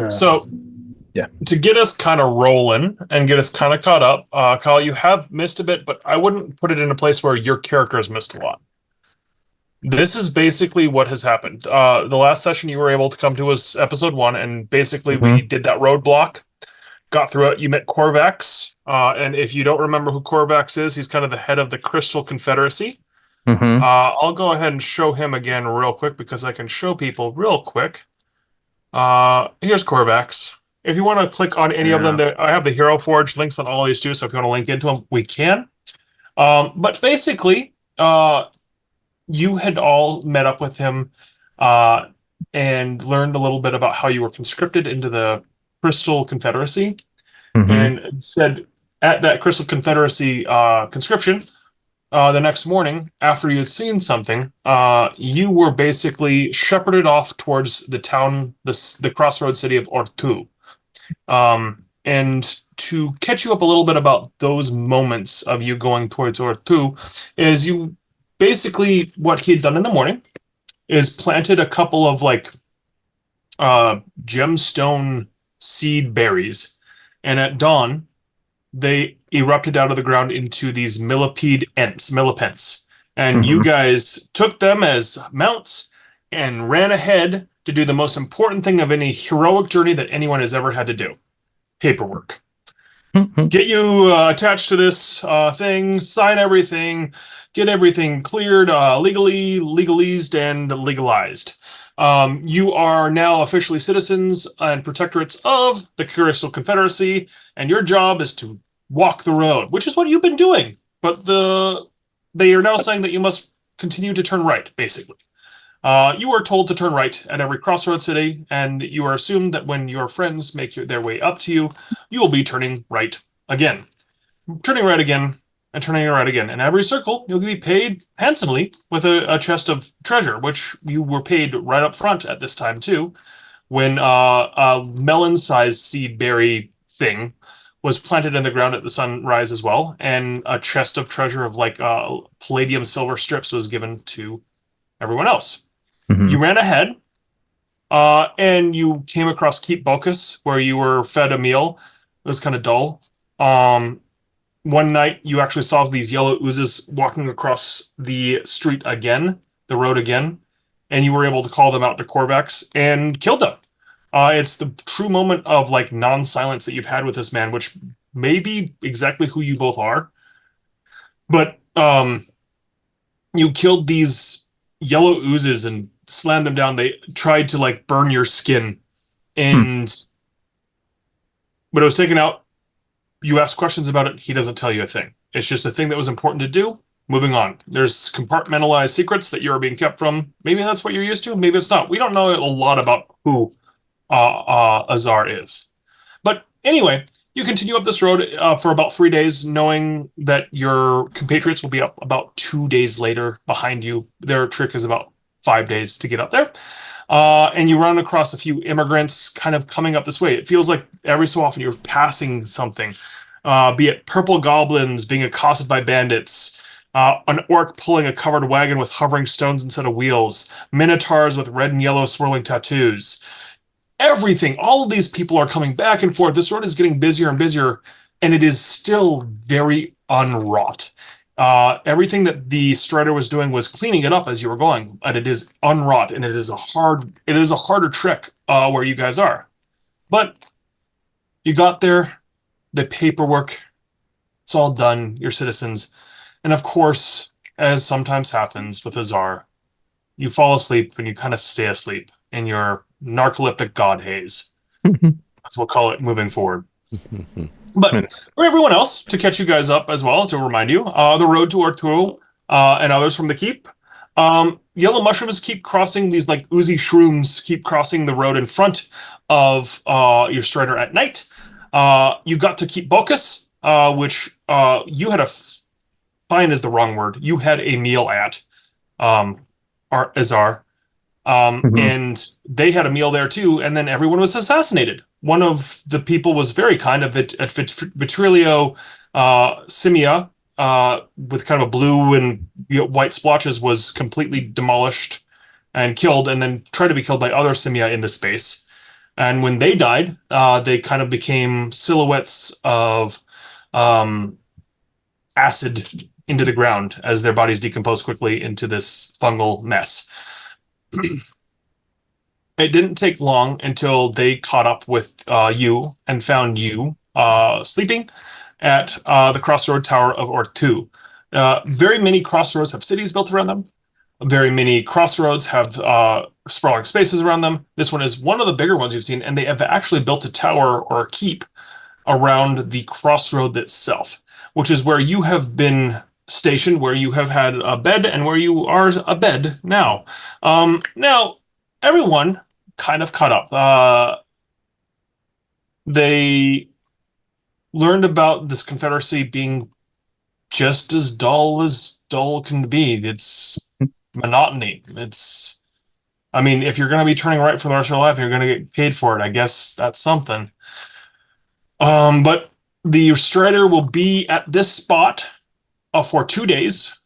So Yeah. to get us kind of rolling and get us kind of caught up, Kyle, you have missed a bit, but I wouldn't put it in a place where your character has missed a lot. This is basically what has happened. The last session you were able to come to was episode 1, and basically we Hmm. did that roadblock, got through it. You met Corvax, and if you don't remember who Corvax is, he's kind of the head of the Crystal Confederacy. Hmm. I'll go ahead and show him again real quick because I can show people real quick. Here's Corvax. If you want to click on any of them, Yeah. I have the Hero Forge links on all these too. So if you want to link into them, we can. But basically, you had all met up with him, uh, and learned a little bit about how you were conscripted into the Crystal Confederacy, Hmm. and said at that Crystal Confederacy conscription, the next morning, after you had seen something, you were basically shepherded off towards the town, the crossroads city of Ortu. And to catch you up a little bit about those moments of you going towards Ortu, is you basically what he had done in the morning is planted a couple of like gemstone seed berries, and at dawn they erupted out of the ground into these millipents. And you Hmm. guys took them as mounts and ran ahead to do the most important thing of any heroic journey that anyone has ever had to do: paperwork. Hmm. Get you attached to this thing, sign everything, get everything cleared, legally, legalized, and legalized. You are now officially citizens and protectorates of the Crystal Confederacy, and your job is to walk the road, which is what you've been doing. But they are now saying that you must continue to turn right, basically. You are told to turn right at every crossroad city, and you are assumed that when your friends make their way up to you, you will be turning right again, turning right again, and turning right again. In every circle, you'll be paid handsomely with a chest of treasure, which you were paid right up front at this time too, when a melon-sized seed berry thing was planted in the ground at the sunrise as well, and a chest of treasure of like palladium silver strips was given to everyone else. Hmm. You ran ahead, and you came across Keep Bocus, where you were fed a meal. It was kind of dull. Um, One night, you actually saw these yellow oozes walking across the street again, the road again, and you were able to call them out to Corvex and killed them. It's the true moment of like non-silence that you've had with this man, which may be exactly who you both are. But you killed these yellow oozes and slammed them down. They tried to like burn your skin, and when it was taken out, you ask questions about it. He doesn't tell you a thing. It's just a thing that was important to do. Moving on. There's compartmentalized secrets that you're being kept from. Maybe that's what you're used to. Maybe it's not. We don't know a lot about who Azar is. But anyway, you continue up this road for about 3 days, knowing that your compatriots will be up about 2 days later behind you. Their trick is about 5 days to get up there. And you run across a few immigrants kind of coming up this way. It feels like every so often you're passing something, be it purple goblins being accosted by bandits, an orc pulling a covered wagon with hovering stones instead of wheels, minotaurs with red and yellow swirling tattoos. Everything, all of these people are coming back and forth. This road is getting busier and busier, and it is still very unwrought. Everything that the Strider was doing was cleaning it up as you were going, but it is unwrought, and it is a harder trick where you guys are. But you got there, the paperwork, it's all done. You're citizens, and of course, as sometimes happens with Azar, you fall asleep and you kind of stay asleep in your narcoleptic god haze. That's what we'll call it moving forward. But for everyone else, to catch you guys up as well, to remind you, the road to Arturo and others from the keep. Yellow mushrooms keep crossing these like Oozeshrooms keep crossing the road in front of your strider at night. You got to keep Bocus, which you had fine is the wrong word. You had a meal at um, Azar. Hmm. And they had a meal there too, and then everyone was assassinated. One of the people was very kind of it at Vitrilio Simia, with kind of a blue and white splotches, was completely demolished and killed, and then tried to be killed by other Simia in the space. And when they died, they kind of became silhouettes of acid into the ground as their bodies decompose quickly into this fungal mess. It didn't take long until they caught up with you and found you sleeping at the Crossroad Tower of Ortu. Very many crossroads have cities built around them. Very many crossroads have sprawling spaces around them. This one is one of the bigger ones you've seen, and they have actually built a tower or a keep around the crossroad itself, which is where you have been stationed, where you have had a bed, and where you are a bed now. Now, everyone kind of caught up. They learned about this Confederacy being just as dull can be. It's monotony. I mean, if you're going to be turning right for the rest of your life, you're going to get paid for it. I guess that's something. But the Strider will be at this spot for 2 days,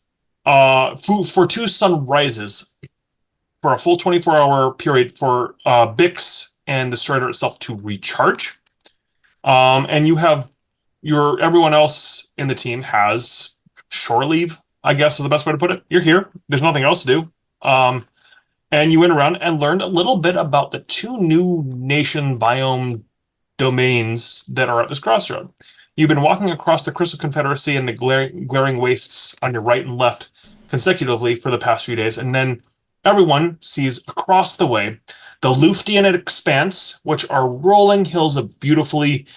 for 2 sunrises, for a full 24-hour period for Bix and the Strider itself to recharge. And you have everyone else in the team has shore leave, I guess is the best way to put it. You're here. There's nothing else to do. And you went around and learned a little bit about the 2 new nation biome domains that are at this crossroad. You've been walking across the Crystal Confederacy and the glaring wastes on your right and left consecutively for the past few days, and then everyone sees across the way the Luftian expanse, which are rolling hills of beautifully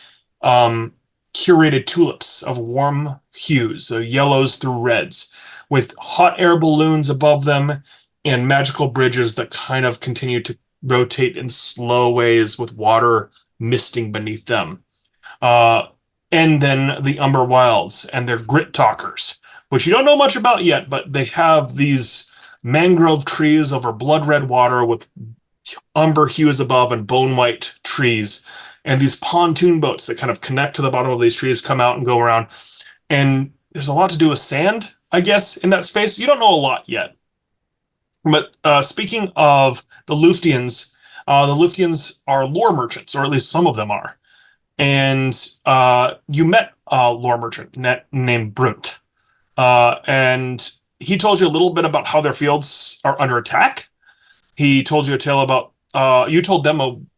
curated tulips of warm hues, so yellows through reds, with hot air balloons above them and magical bridges that kind of continue to rotate in slow ways with water misting beneath them. And then the Umber Wilds and their grit talkers, which you don't know much about yet, but they have these mangrove trees over blood red water with umber hues above and bone white trees, and these pontoon boats that kind of connect to the bottom of these trees, come out and go around. And there's a lot to do with sand, I guess, in that space. You don't know a lot yet. But speaking of the Luftians are lore merchants, or at least some of them are. And you met a lore merchant named Broont. And he told you a little bit about how their fields are under attack. He told you a tale about, you told them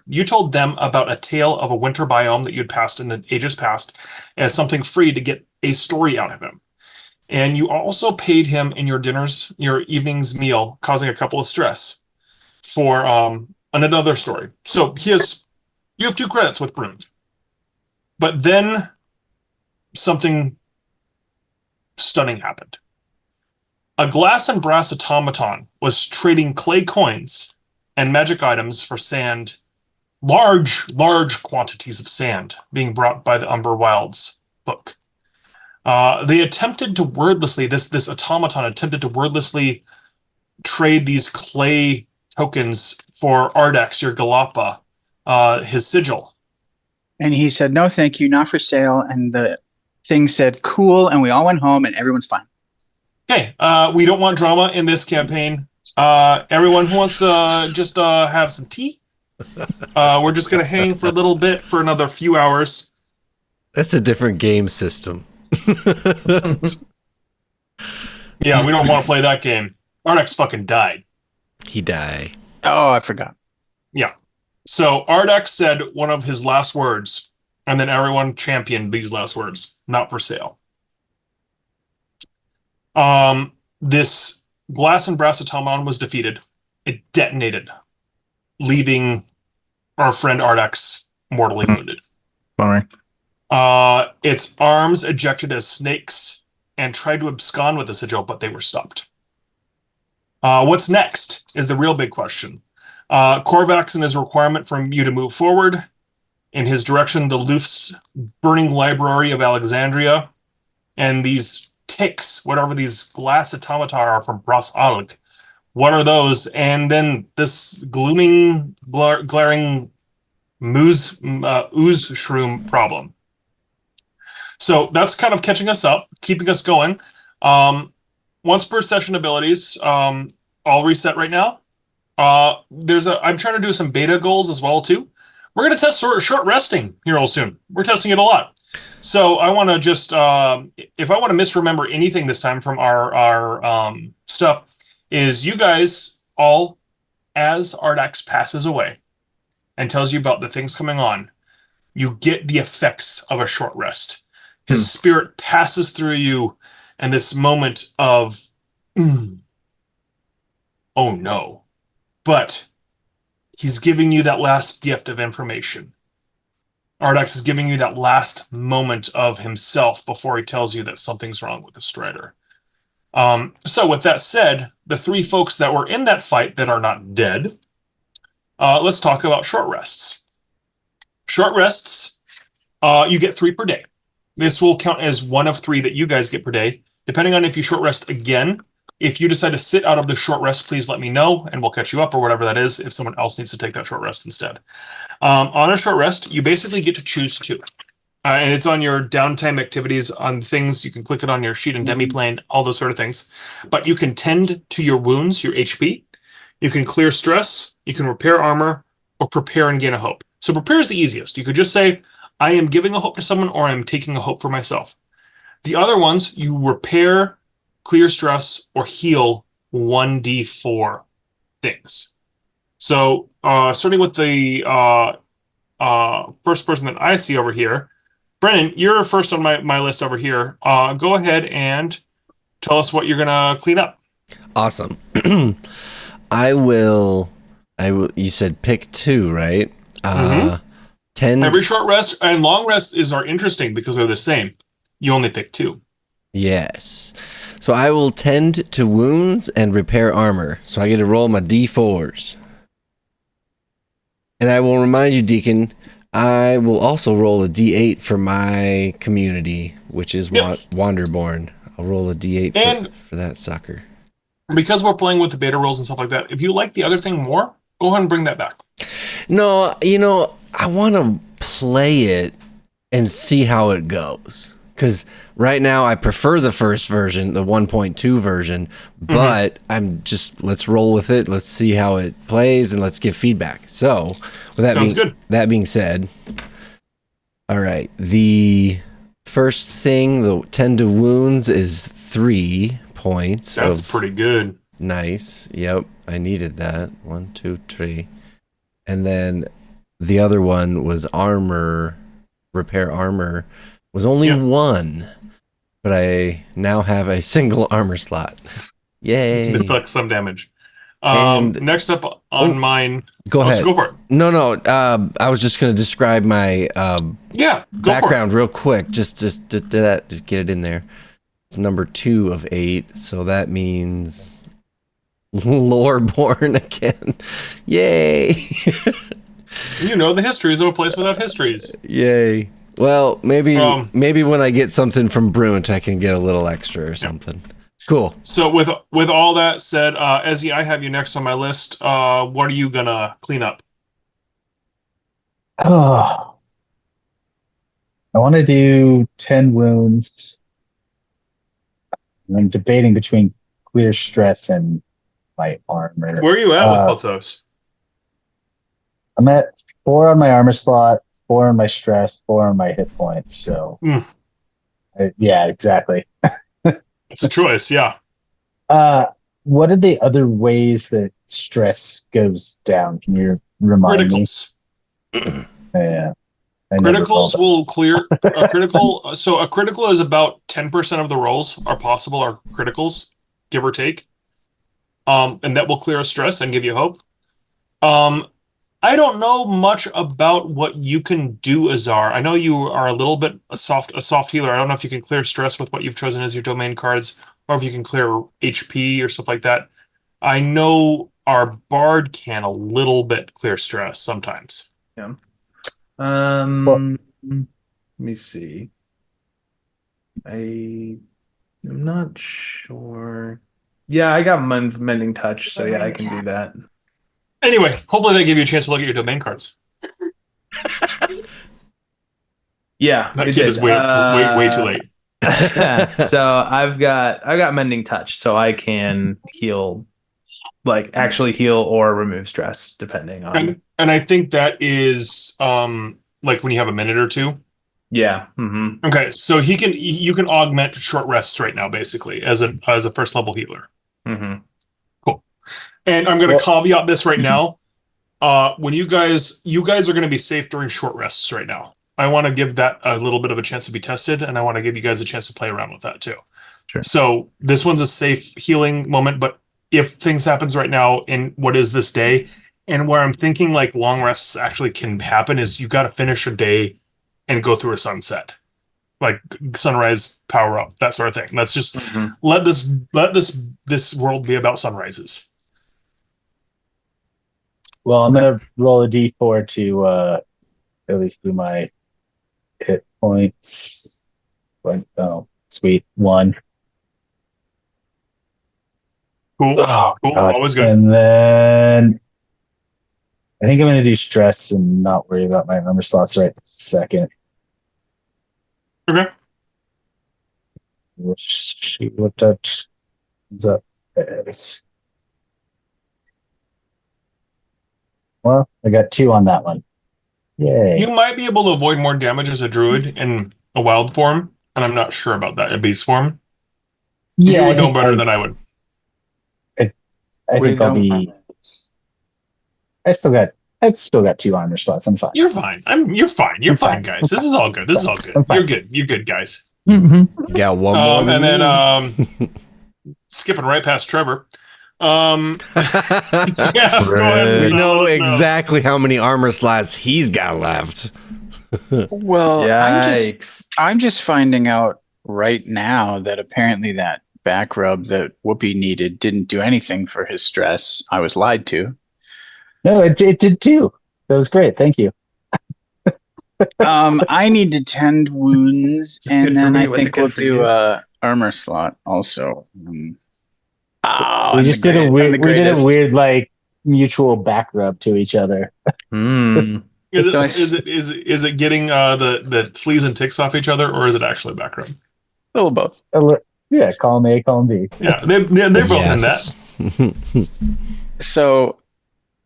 you told them about a tale of a winter biome that you'd passed in the ages past as something free to get a story out of him. And you also paid him in your evening's meal, causing a couple of stress for another story. So you have 2 credits with Broont. But then something stunning happened. A glass and brass automaton was trading clay coins and magic items for sand, large quantities of sand being brought by the Umber Wilds book. They attempted to wordlessly, this automaton attempted to wordlessly trade these clay tokens for Ardax, your Galapa, his sigil. And he said, no, thank you, not for sale. And the thing said, cool. And we all went home and everyone's fine. Okay, we don't want drama in this campaign. Everyone who wants to just have some tea, we're just going to hang for a little bit for another few hours. That's a different game system. Yeah, we don't want to play that game. Ardax fucking died. He died. Oh, I forgot. Yeah. So Ardax said one of his last words, and then everyone championed these last words. Not for sale. This glass and brass automaton was defeated. It detonated, leaving our friend Ardax mortally wounded. Bummer. Its arms ejected as snakes and tried to abscond with the sigil, but they were stopped. What's next is the real big question. Corvax and his requirement from you to move forward. In his direction, the Luft's burning library of Alexandria, and these ticks, whatever these glass automata are from Bras Alg. What are those? And then this glooming, glaring Oozeshroom problem. So that's kind of catching us up, keeping us going. Once per session abilities, I'll reset right now. I'm trying to do some beta goals as well too. We're going to test short resting here real soon. We're testing it a lot. So I want to just, if I want to misremember anything this time from our stuff, is you guys all, as Ardax passes away and tells you about the things coming on, you get the effects of a short rest. His spirit passes through you, and this moment of, oh no. But he's giving you that last gift of information. Ardax is giving you that last moment of himself before he tells you that something's wrong with the Strider. So with that said, the 3 folks that were in that fight that are not dead, let's talk about short rests. Short rests, you get 3 per day. This will count as 1 of 3 that you guys get per day. Depending on if you short rest again, if you decide to sit out of the short rest, please let me know, and we'll catch you up or whatever that is if someone else needs to take that short rest instead. On a short rest, you basically get to choose 2. And it's on your downtime activities on things. You can click it on your sheet and demiplane, all those sort of things. But you can tend to your wounds, your HP. You can clear stress. You can repair armor, or prepare and gain a hope. So prepare is the easiest. You could just say, I am giving a hope to someone, or I'm taking a hope for myself. The other ones, you repair, clear stress, or heal 1d4 things. So starting with the first person that I see over here, Brennan, you're first on my list over here. Go ahead and tell us what you're going to clean up. Awesome. I will, you said pick 2, right? 10. Every short rest and long rest are interesting because they're the same. You only pick 2. Yes. So I will tend to wounds and repair armor. So I get to roll my D4s. And I will remind you, Deacon, I will also roll a D8 for my community, which is Wanderborn. I'll roll a D8 for that sucker. Because we're playing with the beta rolls and stuff like that, if you like the other thing more, go ahead and bring that back. No, I want to play it and see how it goes. Because right now I prefer the first version, the 1.2 version, but let's roll with it. Let's see how it plays and let's give feedback. So with that being said, all right, the first thing, the 10 to wounds is 3 points. That's pretty good. Nice. Yep. I needed that. 1, 2, 3. And then the other one was armor, repair armor. Was only 1, but I now have a single armor slot. Yay! Deflect some damage. Next up on mine. Go ahead. Go for it. No. I was just going to describe my background real quick. Just do that. Just get it in there. It's number 2 of 8, so that means Loreborn again. Yay! The histories of a place without histories. Yay! Well, maybe when I get something from Broont, I can get a little extra or something. Cool. So with all that said, Ezzy, I have you next on my list. What are you gonna clean up? Oh, I want to do 10 wounds. I'm debating between clear stress and my armor. Where are you at with both those? I'm at 4 on my armor slot, 4 on my stress, 4 on my hit points. So, yeah, exactly. It's a choice, yeah. What are the other ways that stress goes down? Can you remind Criticals. me? Yeah. Criticals will clear a critical. So a critical is about 10% of the rolls are possible are criticals, give or take. And that will clear a stress and give you hope. I don't know much about what you can do, Azar. I know you are a little bit a soft healer. I don't know if you can clear stress with what you've chosen as your domain cards, or if you can clear HP or stuff like that. I know our bard can a little bit clear stress sometimes. Yeah. Let me see. I'm not sure. Yeah, I got mending touch, so yeah, I can do that. Anyway, hopefully they give you a chance to look at your domain cards. Yeah, that kid is way too late. So I've got mending touch, so I can heal like actually heal or remove stress, depending on. And I think that is like when you have a minute or two. Yeah. Mm-hmm. Okay, so you can augment short rests right now, basically, as a first level healer. Mm-hmm. Cool. And I'm going to caveat this right now. When you guys are going to be safe during short rests right now. I want to give that a little bit of a chance to be tested, and I want to give you guys a chance to play around with that too. Sure. So this one's a safe healing moment, but if things happens right now in what is this day, and where I'm thinking like long rests actually can happen is you got to finish a day and go through a sunset, like sunrise, power up, that sort of thing. Let's just let this world be about sunrises. Well, I'm gonna roll a d4 to at least do my hit points. Like, oh, sweet, 1. Cool. Oh, cool. God. Always good. And then I think I'm gonna do stress and not worry about my armor slots right this second. Okay. Which she looked at. What's up? Yes. Well, I got 2 on that one. Yay. You might be able to avoid more damage as a druid in a wild form, and I'm not sure about that in beast form. Yeah, You would know better than I would. I think I'll be. I've still got 2 armor slots. I'm fine. You're fine. You're fine. You're I'm fine, fine. guys. This is all good. This is all good. I'm fine. You're good. You're good, guys. You got one more. And than then skipping right past Trevor. Yeah, go ahead. we and know let us exactly how many armor slots he's got left. Well, Yikes. I'm just finding out right now that apparently that back rub that Whoopi needed didn't do anything for his stress. I was lied to. No, it did too. That was great. Thank you. I need to tend wounds, It's good and for then me. I What's think good we'll for do you? a armor slot also. We just did a I'm weird. the We did a greatest. weird like mutual back rub to each other. Is So I it getting the fleas and ticks off each other, or is it actually back rub? A little both. Yeah, column A, column B. Yeah, they're both in that. So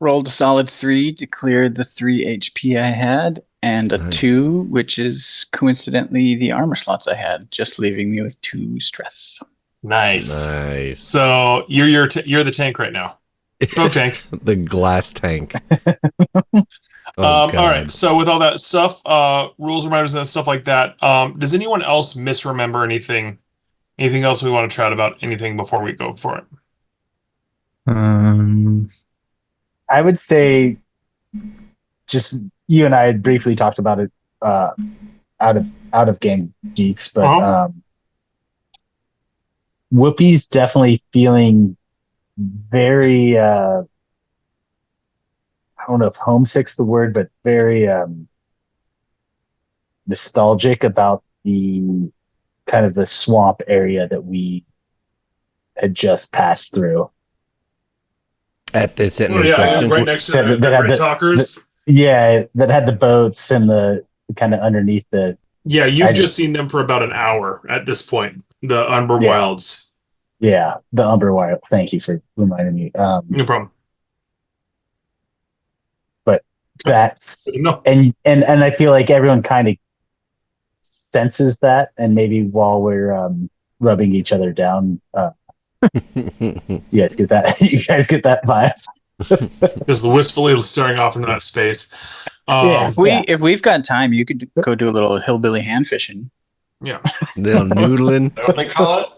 rolled a solid 3 to clear the 3 HP I had, and a Nice. 2, which is coincidentally the armor slots I had, just leaving me with 2 stress. Nice. Nice. So you're the tank right now. Go tank. The glass tank. All right. So with all that stuff, rules, reminders, and stuff like that, does anyone else misremember anything? Anything else we want to chat about? Anything before we go for it? I would say, just you and I had briefly talked about it out of game geeks, but Whoopi's definitely feeling very. I don't know if homesick's the word, but very nostalgic about the kind of the swamp area that we had just passed through. At this intersection. right next to That the had Red the- Talkers. Yeah, that had the boats and the kind of underneath the. Yeah, you've I just seen them for about an hour at this point. The Umber Yeah. Wilds. Yeah, the Umber Wild. Thank you for reminding me. No problem. That's No. and I feel like everyone kind of senses that, and maybe while we're rubbing each other down, you guys get that. You guys get that vibe. Just wistfully staring off into that space. Yeah. If we've got time, you could go do a little hillbilly hand fishing. Yeah. Little noodling. Is that what they call it?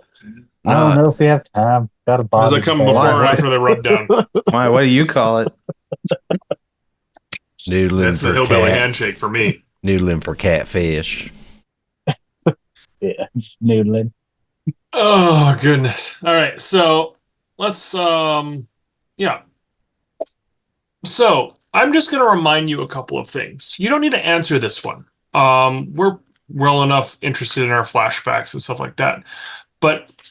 I don't know if we have time. Got a Does bottle. that come before or after the rub down? Why? What do you call it? Noodling That's the for hillbilly cat. handshake for me. Noodling for catfish. Yeah, noodling. Oh goodness. All right, so let's yeah. So I'm just gonna remind you a couple of things. You don't need to answer this one. We're well enough interested in our flashbacks and stuff like that. But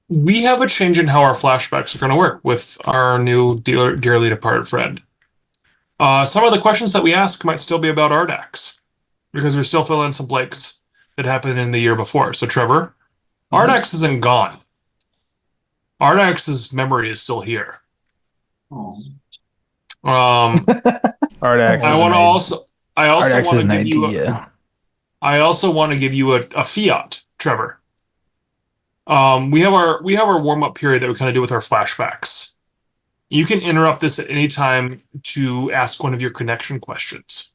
we have a change in how our flashbacks are gonna work with our new dearly departed friend. Some of the questions that we ask might still be about Ardax, because we're still filling in some blanks that happened in the year before. So Trevor, Ardax isn't gone. Ardax's memory is still here. Oh. Ardax I is want an to also. I also Ardax want is to an give you. idea. I also want to give you a fiat, Trevor. We have our warm up period that we kind of do with our flashbacks. You can interrupt this at any time to ask one of your connection questions.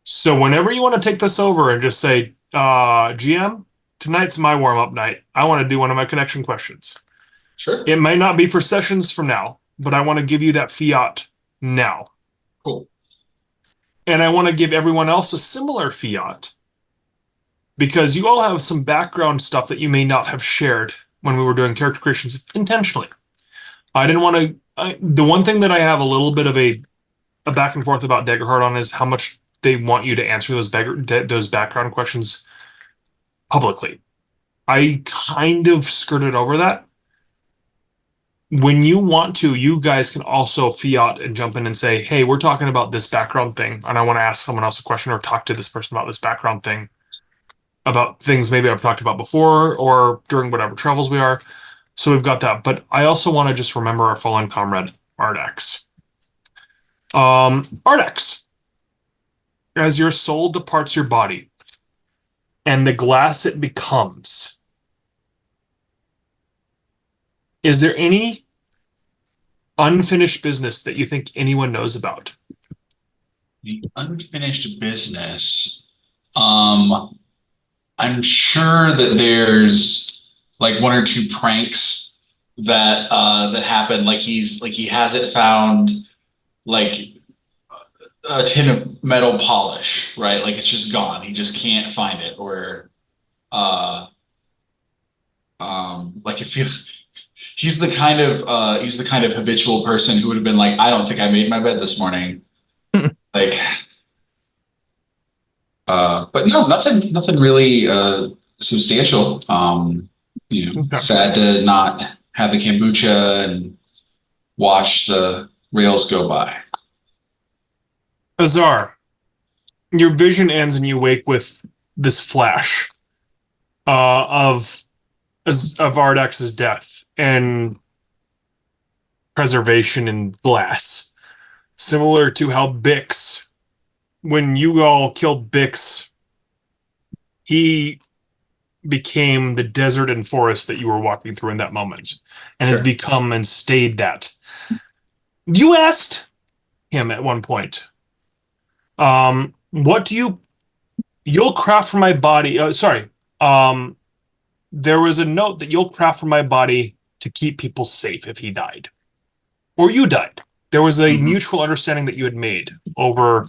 So whenever you want to take this over and just say, GM, tonight's my warm up night. I want to do one of my connection questions. Sure. It may not be for sessions from now, but I want to give you that fiat now. Cool. And I want to give everyone else a similar fiat because you all have some background stuff that you may not have shared when we were doing character creations intentionally. I didn't want to. The one thing that I have a little bit of a back and forth about Daggerheart on is how much they want you to answer those background questions publicly. I kind of skirted over that. When you want to, you guys can also fiat and jump in and say, hey, we're talking about this background thing, and I want to ask someone else a question or talk to this person about this background thing, about things maybe I've talked about before or during whatever travels we are. So we've got that. But I also want to just remember our fallen comrade, Ardax. Ardax, as your soul departs your body and the glass it becomes, is there any unfinished business that you think anyone knows about? The unfinished business. I'm sure that there's like one or two pranks that that happen. Like he hasn't found like a tin of metal polish, right? Like it's just gone. He just can't find it. Or like if you he's the kind of habitual person who would have been like, I don't think I made my bed this morning. Like but no, nothing really substantial. Okay. Sad to not have the kombucha and watch the rails go by. Azar, your vision ends and you wake with this flash of Ardax's death and preservation in glass, similar to how Bix, when you all killed Bix, he became the desert and forest that you were walking through in that moment, and has become and stayed that. You asked him at one point, what do you'll craft for my body? There was a note that you'll craft for my body to keep people safe if he died or you died. There was a mutual understanding that you had made over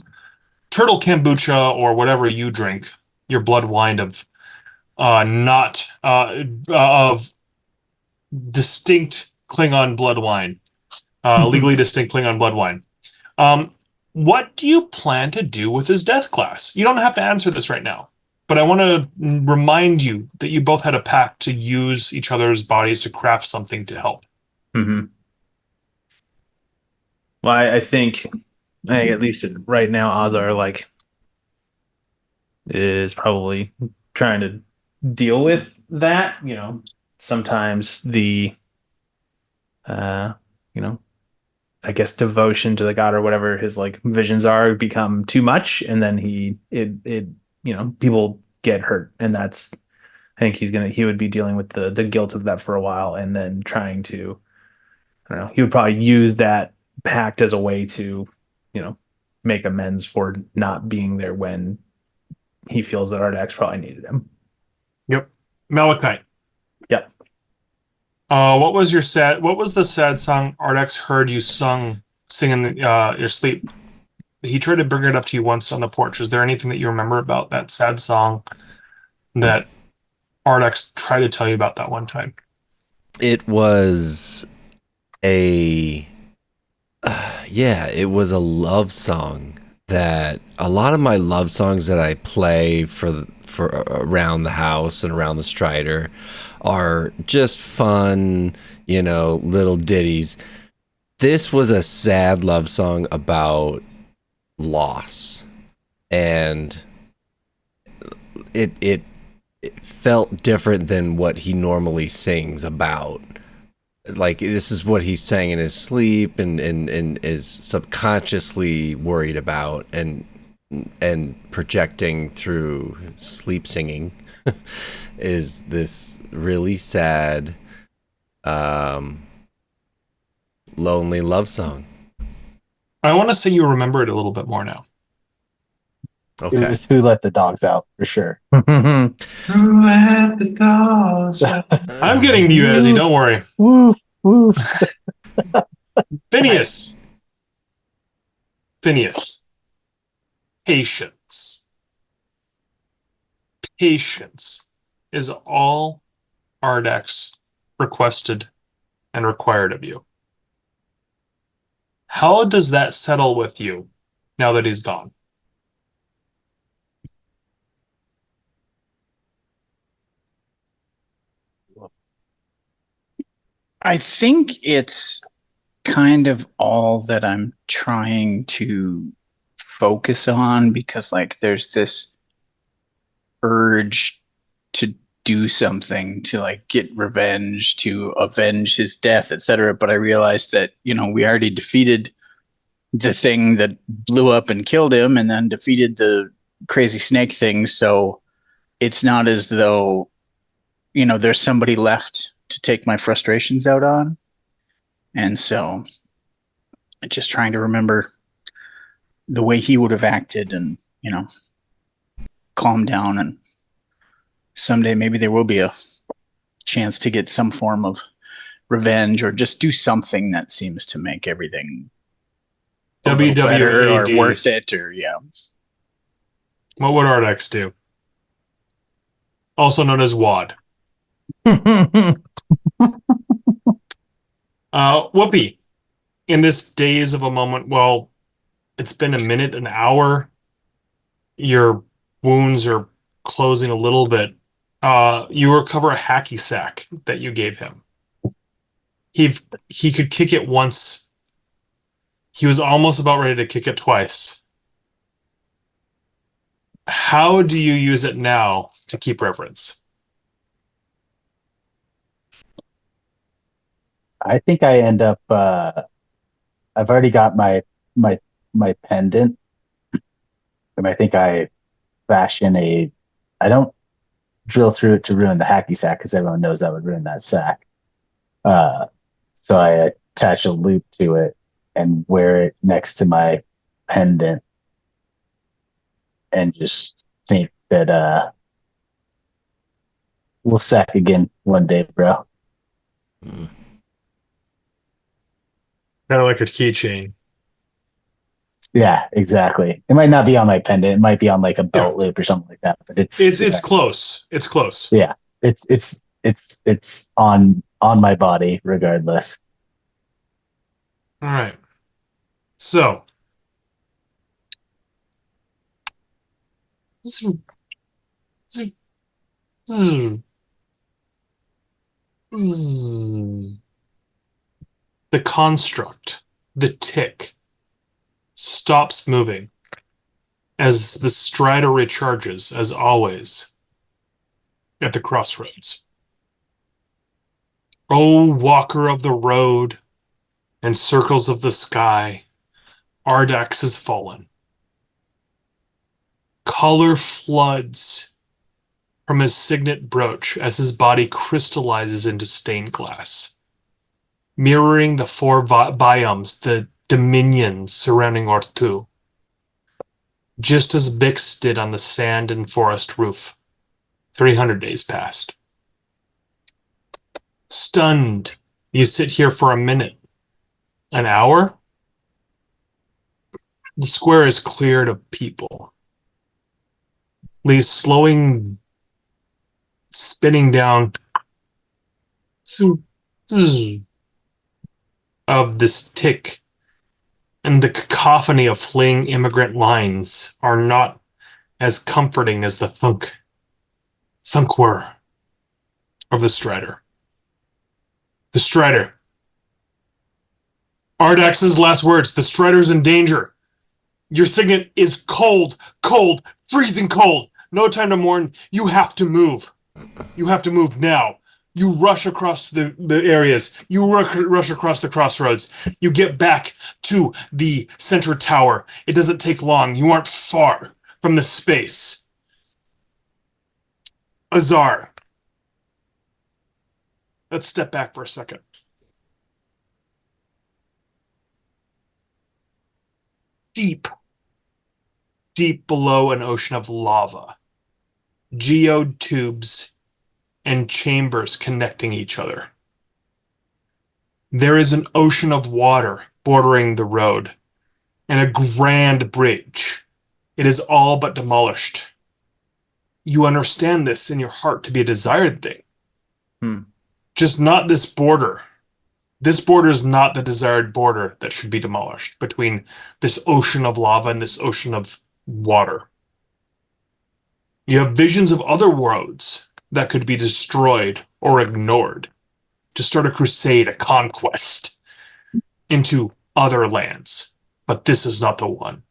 turtle kombucha or whatever you drink, your blood wine of of distinct Klingon blood wine, legally distinct Klingon blood wine. What do you plan to do with his death class? You don't have to answer this right now, but I want to remind you that you both had a pact to use each other's bodies to craft something to help. Mm-hmm. Well, I think at least right now, Azar is probably trying to deal with that. Sometimes the I guess devotion to the god or whatever his visions are become too much, and then people get hurt, and I think he would be dealing with the guilt of that for a while, and then trying to, I don't know, he would probably use that pact as a way to make amends for not being there when he feels that Ardax probably needed him. Yep. Malachite. Yep. What was the sad song Ardax heard you sing in your sleep? He tried to bring it up to you once on the porch. Is there anything that you remember about that sad song that Ardax tried to tell you about that one time? It was it was a love song that a lot of my love songs that I play for around the house and around the Strider are just fun, little ditties. This was a sad love song about loss, and it felt different than what he normally sings about. like this is what he's saying in his sleep and is subconsciously worried about and projecting through sleep singing is this really sad lonely love song. I want to say you remember it a little bit more now. It was Who Let the Dogs Out, for sure. Who let the dogs out? I'm getting to you, Ezzy. Don't worry. Woof, woof. Phineas. Patience. Patience is all Ardax requested and required of you. How does that settle with you now that he's gone? I think it's kind of all that I'm trying to focus on because like there's this urge to do something, to like get revenge, to avenge his death, etc. But I realized that, you know, we already defeated the thing that blew up and killed him and then defeated the crazy snake thing. So it's not as though, you know, there's somebody left to take my frustrations out on. And so just trying to remember the way he would have acted and, you know, calm down, and someday maybe there will be a chance to get some form of revenge or just do something that seems to make everything a little better or WWAD. worth it, or What would Ardax do? Also known as WAD. Whoopi, in this daze of a moment, well, it's been a minute, an hour, your wounds are closing a little bit. You recover a hacky sack that you gave him. He could kick it once. He was almost about ready to kick it twice. How do you use it now to keep reverence? I think I end up. I've already got my pendant, and I think I fashion a. I don't drill through it to ruin the hacky sack because everyone knows that would ruin that sack. So I attach a loop to it and wear it next to my pendant, and just think that we'll sack again one day, bro. Kind of like a keychain. Yeah, exactly. It might not be on my pendant. It might be on like a belt loop or something like that. But It's close. It's close. Yeah, it's on my body regardless. All right. So. The construct, the tick, stops moving as the Strider recharges, as always, at the Crossroads. O walker of the road and circles of the sky, Ardax has fallen. Color floods from his signet brooch as his body crystallizes into stained glass, mirroring the four biomes, the dominions surrounding Ortu, just as Bix did on the sand and forest roof 300 days past. Stunned, you sit here for a minute, an hour. The square is cleared of people. Lee's slowing, spinning down of this tick, and the cacophony of fleeing immigrant lines are not as comforting as the thunk whir of the Strider. The Strider. Ardax's last words. The Strider's in danger. Your signet is cold, freezing cold. No time to mourn. You have to move. You have to move now. You rush across the areas. You rush across the crossroads. You get back to the center tower. It doesn't take long. You aren't far from the space. Azar. Let's step back for a second. Deep below an ocean of lava, geode tubes and chambers connecting each other. There is an ocean of water bordering the road and a grand bridge. It is all but demolished. You understand this in your heart to be a desired thing. Just not this border. This border is not the desired border that should be demolished between this ocean of lava and this ocean of water. You have visions of other worlds that could be destroyed or ignored to start a crusade, a conquest into other lands. But this is not the one.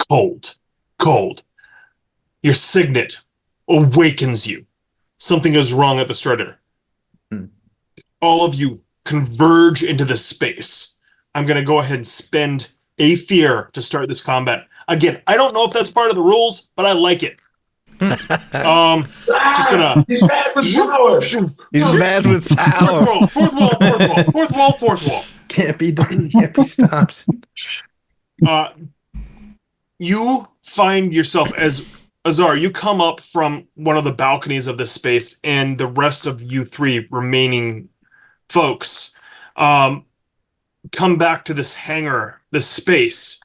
Cold. Your signet awakens you. Something is wrong at the starter. All of you converge into this space. I'm going to go ahead and spend a fear to start this combat. Again, I don't know if that's part of the rules, but I like it. Just gonna. He's mad with power. He's mad with power. Fourth wall. Can't be stopped. You find yourself as Azar. You come up from one of the balconies of this space, and the rest of you three remaining folks come back to this hangar, this space.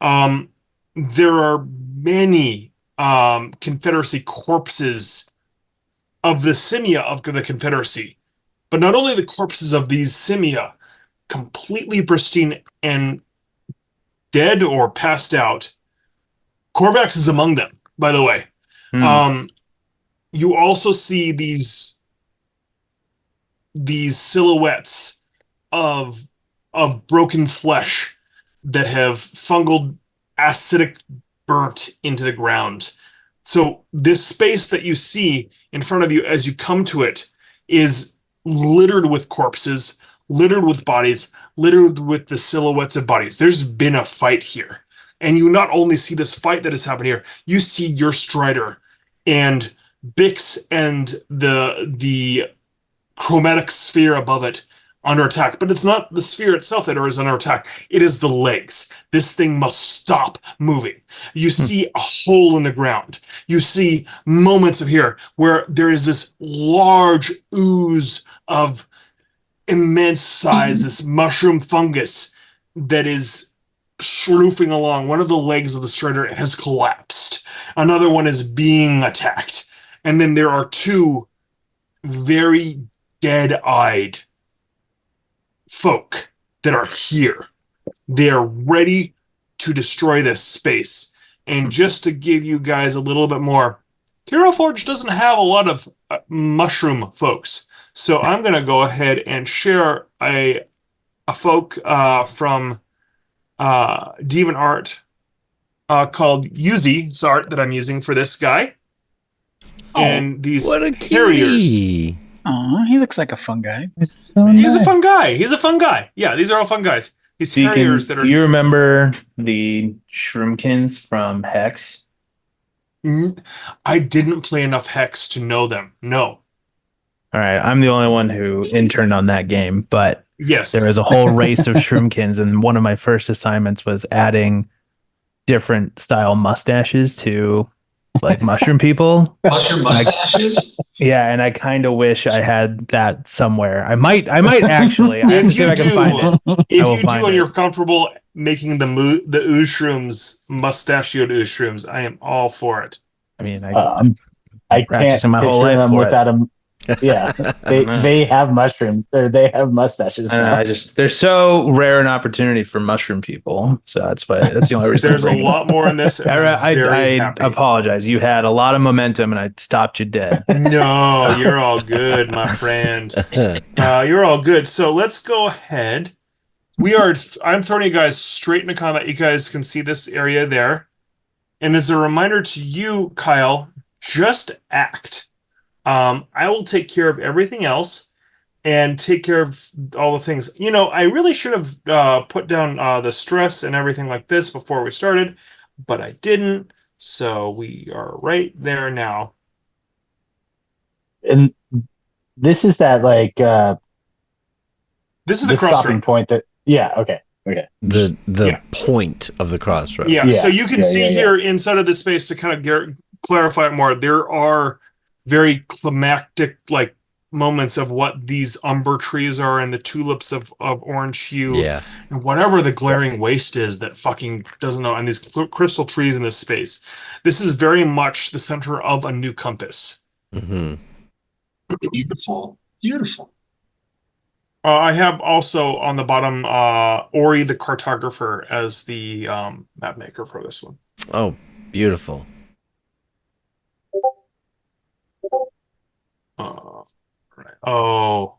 There are many Confederacy corpses of the Simia of the Confederacy, but not only the corpses of these Simia, completely pristine and dead or passed out. Corvax is among them, by the way. You also see these silhouettes of broken flesh that have fungal acidic burnt into the ground. So this space that you see in front of you as you come to it is littered with corpses, littered with bodies, littered with the silhouettes of bodies. There's been a fight here. And you not only see this fight that has happened here, you see your Strider and Bix and the chromatic sphere above it under attack. But it's not the sphere itself that is under attack. It is the legs. This thing must stop moving. You see a hole in the ground. You see moments of here where there is this large ooze of immense size, this mushroom fungus that is schroofing along. One of the legs of the Strider has collapsed. Another one is being attacked. And then there are two very dead-eyed folk that are here. They are ready to destroy this space. And just to give you guys a little bit more, Hero Forge doesn't have a lot of mushroom folks. So I'm going to go ahead and share a folk from Demon Art called Oozeshrooms that I'm using for this guy. And these What a carriers. cutie. Oh, he looks like a fun guy. He's a fun guy. He's a fun guy. Yeah, these are all fun guys. These carriers that are. Do you remember the Shroomkins from Hex? I didn't play enough Hex to know them. No. All right, I'm the only one who interned on that game, but Yes. there is a whole race of Shroomkins, and one of my first assignments was adding different style mustaches to like mushroom people. Mushroom mustaches? Yeah, and I kind of wish I had that somewhere. I might actually. I have to see if I can find it. If I will you do find and it. you're comfortable making the Oozeshrooms, mustachioed Oozeshrooms, I am all for it. I mean, I can't practicing my whole picture life them for it. without them. Yeah, they have mushrooms, or they have mustaches. Now. they're so rare an opportunity for mushroom people. So that's the only reason. There's a lot more in this. And I'm very I happy. apologize. You had a lot of momentum, and I stopped you dead. No, you're all good, my friend. You're all good. So let's go ahead. I'm throwing you guys straight into combat. You guys can see this area there. And as a reminder to you, Kyle, just act. I will take care of everything else and take care of all the things. I really should have put down the stress and everything like this before we started, but I didn't. So we are right there now. And this is that like This is the stopping crossroad. point that okay. The Yeah. point of the crossroad. Yeah, Yeah, so you can yeah, see yeah, yeah. here inside of this space to kind of clarify it more. There are very climactic like moments of what these umber trees are and the tulips of orange hue. Yeah. And whatever the glaring waste is that fucking doesn't know, and these crystal trees in this space. This is very much the center of a new compass. Mm-hmm. Beautiful. Beautiful. I have also on the bottom Ori the cartographer as the map maker for this one. Oh, beautiful. Right. Oh,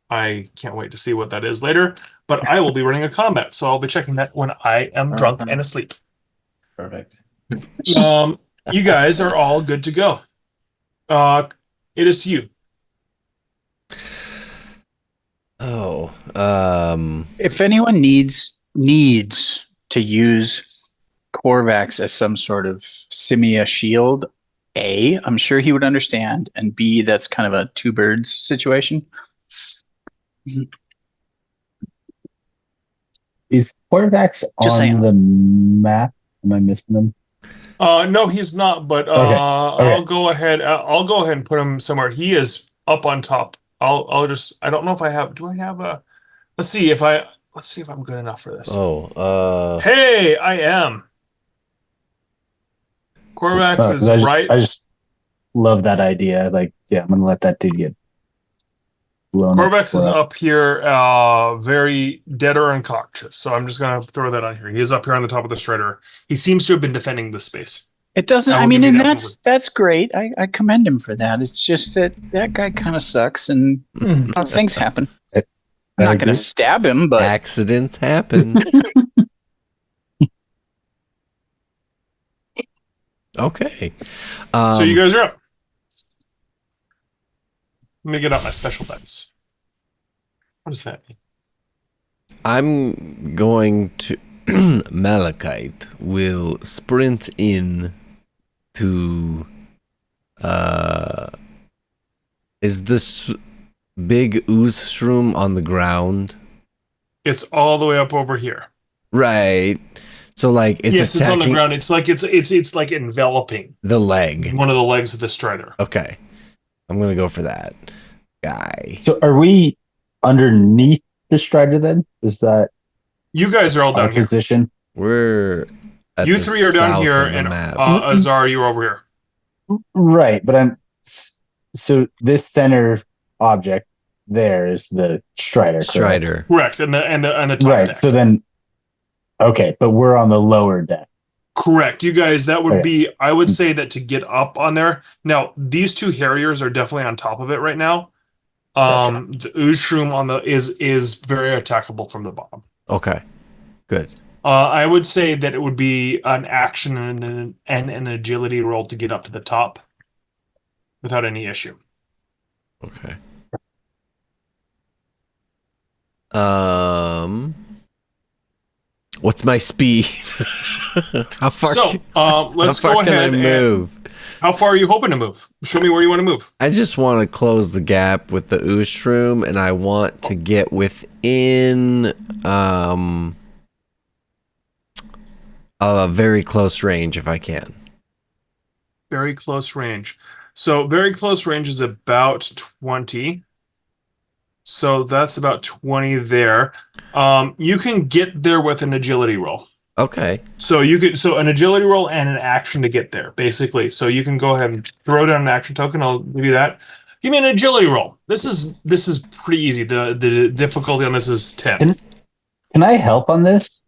I can't wait to see what that is later. But I will be running a combat, so I'll be checking that when I am drunk and asleep. Perfect. You guys are all good to go. It is to you. Oh, If anyone needs to use Corvax as some sort of simia shield, A, I'm sure he would understand, and B, that's kind of a two birds situation. Is Corvax Just on saying. the map? Am I missing them? No, he's not. But Okay. I'll go ahead. I'll go ahead and put him somewhere. He is up on top. I'll just. I don't know if I have. Do I have a? Let's see if I'm good enough for this. Hey, I am. Corvax is right. I just love that idea. Like, yeah, I'm gonna let that dude get blown Corvax is up. up here, very dead or unconscious. So I'm just gonna throw that on here. He is up here on the top of the shredder. He seems to have been defending the space. It doesn't. I will I mean, give you and that that's great. I commend him for that. It's just that guy kind of sucks, and things happen. I'm not going to stab him, but accidents happen. Okay. So you guys are up. Let me get out my special dice. What does that mean? I'm going to Malachite will sprint in to is this big Oozeshroom on the ground? It's all the way up over here. Right. So like it's yes, attacking it's on the ground. It's like it's like enveloping the leg. One of the legs of the strider. Okay. I'm gonna go for that guy. So are we underneath the strider then? Is that you guys are all down here? Position? We're at you the three are down south here, of the and map. Azar, you're over here. Right, but so this center object there is the strider. Strider. Correct, and the top right. deck. So then, okay, but we're on the lower deck. Correct, you guys. That would be. I would say that to get up on there. Now, these two Harriers are definitely on top of it right now. Gotcha. The Oozeshroom on the is very attackable from the bottom. Okay. Good. I would say that it would be an action and an agility roll to get up to the top without any issue. Okay. What's my speed? How far? So, let's how far go can ahead I and move? how far are you hoping to move? Show me where you want to move. I just want to close the gap with the Oozeshroom, and I want to get within a very close range if I can. Very close range. So very close range is about 20. So that's about 20 there. You can get there with an agility roll. Okay. So an agility roll and an action to get there, basically. So you can go ahead and throw down an action token. I'll give you that. Give me an agility roll. This is pretty easy. The difficulty on this is 10. Can I help on this?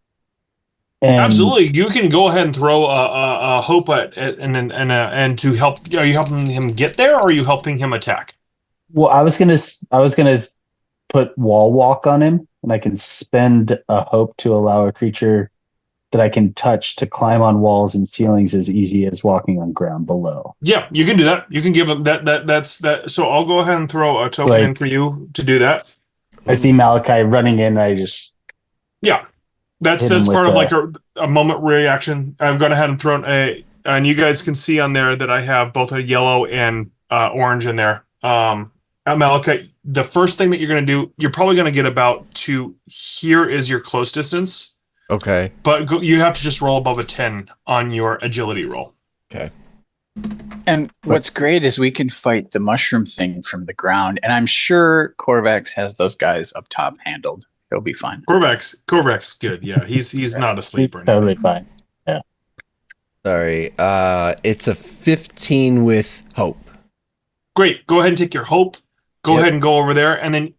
Absolutely, you can go ahead and throw a hope at and to help. Are you helping him get there, or are you helping him attack? Well, I was gonna put wall walk on him, and I can spend a hope to allow a creature that I can touch to climb on walls and ceilings as easy as walking on ground below. Yeah, you can do that. You can give them that's that. So I'll go ahead and throw a token in for you to do that. I see Malachi running in. I just that's part of like a moment reaction. I've gone ahead and thrown and you guys can see on there that I have both a yellow and orange in there. Malachi, the first thing that you're going to do, you're probably going to get about to here is your close distance. Okay. But you have to just roll above a 10 on your agility roll. Okay. And what's great is we can fight the mushroom thing from the ground, and I'm sure Corvax has those guys up top handled. He'll be fine. Corvax, good. Yeah, he's not asleep or anything. Totally fine. Yeah. Sorry. It's a 15 with hope. Great. Go ahead and take your hope. Go ahead and go over there, and then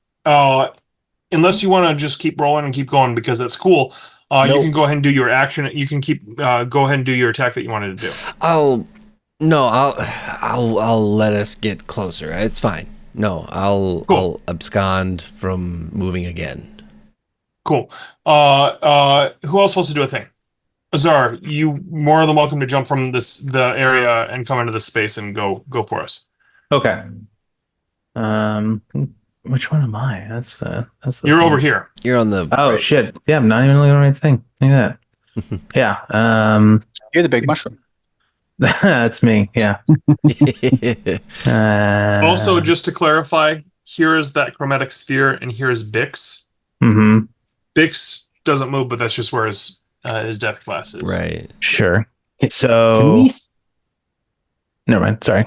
unless you want to just keep rolling and keep going because that's cool. You can go ahead and do your action. You can go ahead and do your attack that you wanted to do. I'll let us get closer. It's fine. No, I'll abscond from moving again. Cool. Who else wants to do a thing? Azar, you more than welcome to jump from the area and come into the space and go for us. Okay. Which one am I? That's the You're thing. over here. You're on the Oh shit! Yeah, I'm not even looking at the right thing. Look at that. Yeah. You're the big mushroom. That's me. Yeah. Also, just to clarify, here is that chromatic sphere, and here is Bix. Mm-hmm. Bix doesn't move, but that's just where his death class is. right. Sure. Can So. we? Never mind. Sorry.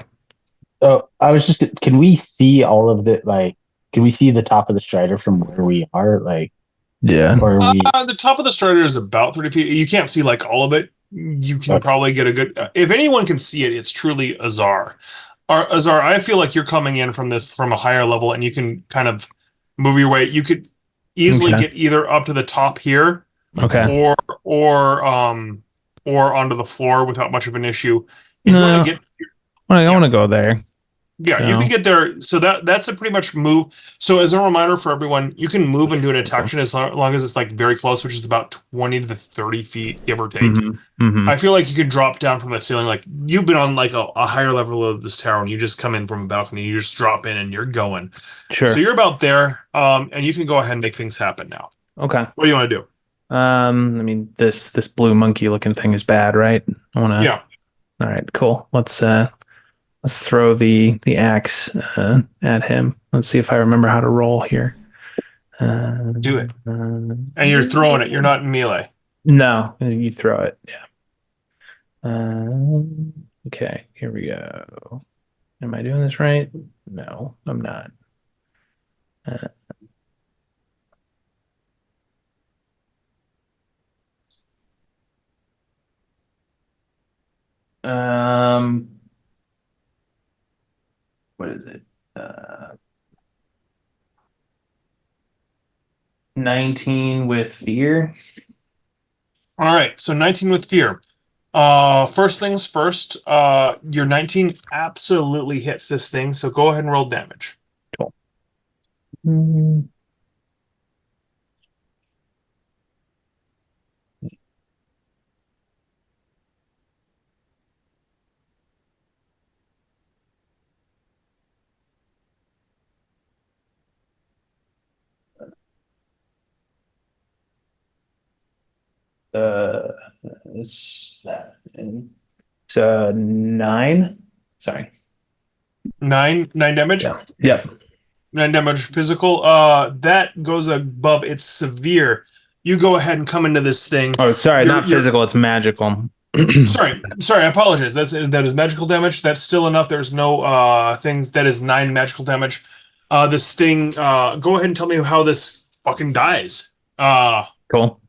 Oh, I was just. Can we see all of the like? Can we see the top of the strider from where we are? Like, Yeah. or are we? The top of the strider is about 30 feet. You can't see like all of it. You can probably get a good. If anyone can see it, it's truly Azar. Azar, I feel like you're coming in from a higher level, and you can kind of move your way. You could easily get either up to the top here, Okay. or onto the floor without much of an issue. If you No. want to get, I want to go there. yeah, So- you can get there. So that's a pretty much move. So as a reminder for everyone, you can move and do an attack as long as it's like very close, which is about 20 to 30 feet, give or take. Mm-hmm. I feel like you could drop down from the ceiling. Like you've been on like a higher level of this tower, and you just come in from a balcony. You just drop in, and you're going. Sure. So you're about there, and you can go ahead and make things happen now. Okay. What do you want to do? I mean, this blue monkey looking thing is bad, right? I want to. Yeah. All right. Cool. Let's throw the axe at him. Let's see if I remember how to roll here. Do it. And you're throwing it. You're not in melee. No, you throw it. Yeah. Okay. Here we go. Am I doing this right? No, I'm not. What is it? 19 with fear. All right. So 19 with fear. First things first. Your 19 absolutely hits this thing. So go ahead and roll damage. Cool. So 9. Sorry. 9 damage. Yeah. Yep. 9 damage physical. That goes above its severe. You go ahead and come into this thing. Oh, sorry, You're- not physical. It's magical. Sorry, I apologize. That is magical damage. That's still enough. There's no things. That is 9 magical damage. This thing. Go ahead and tell me how this fucking dies. Cool.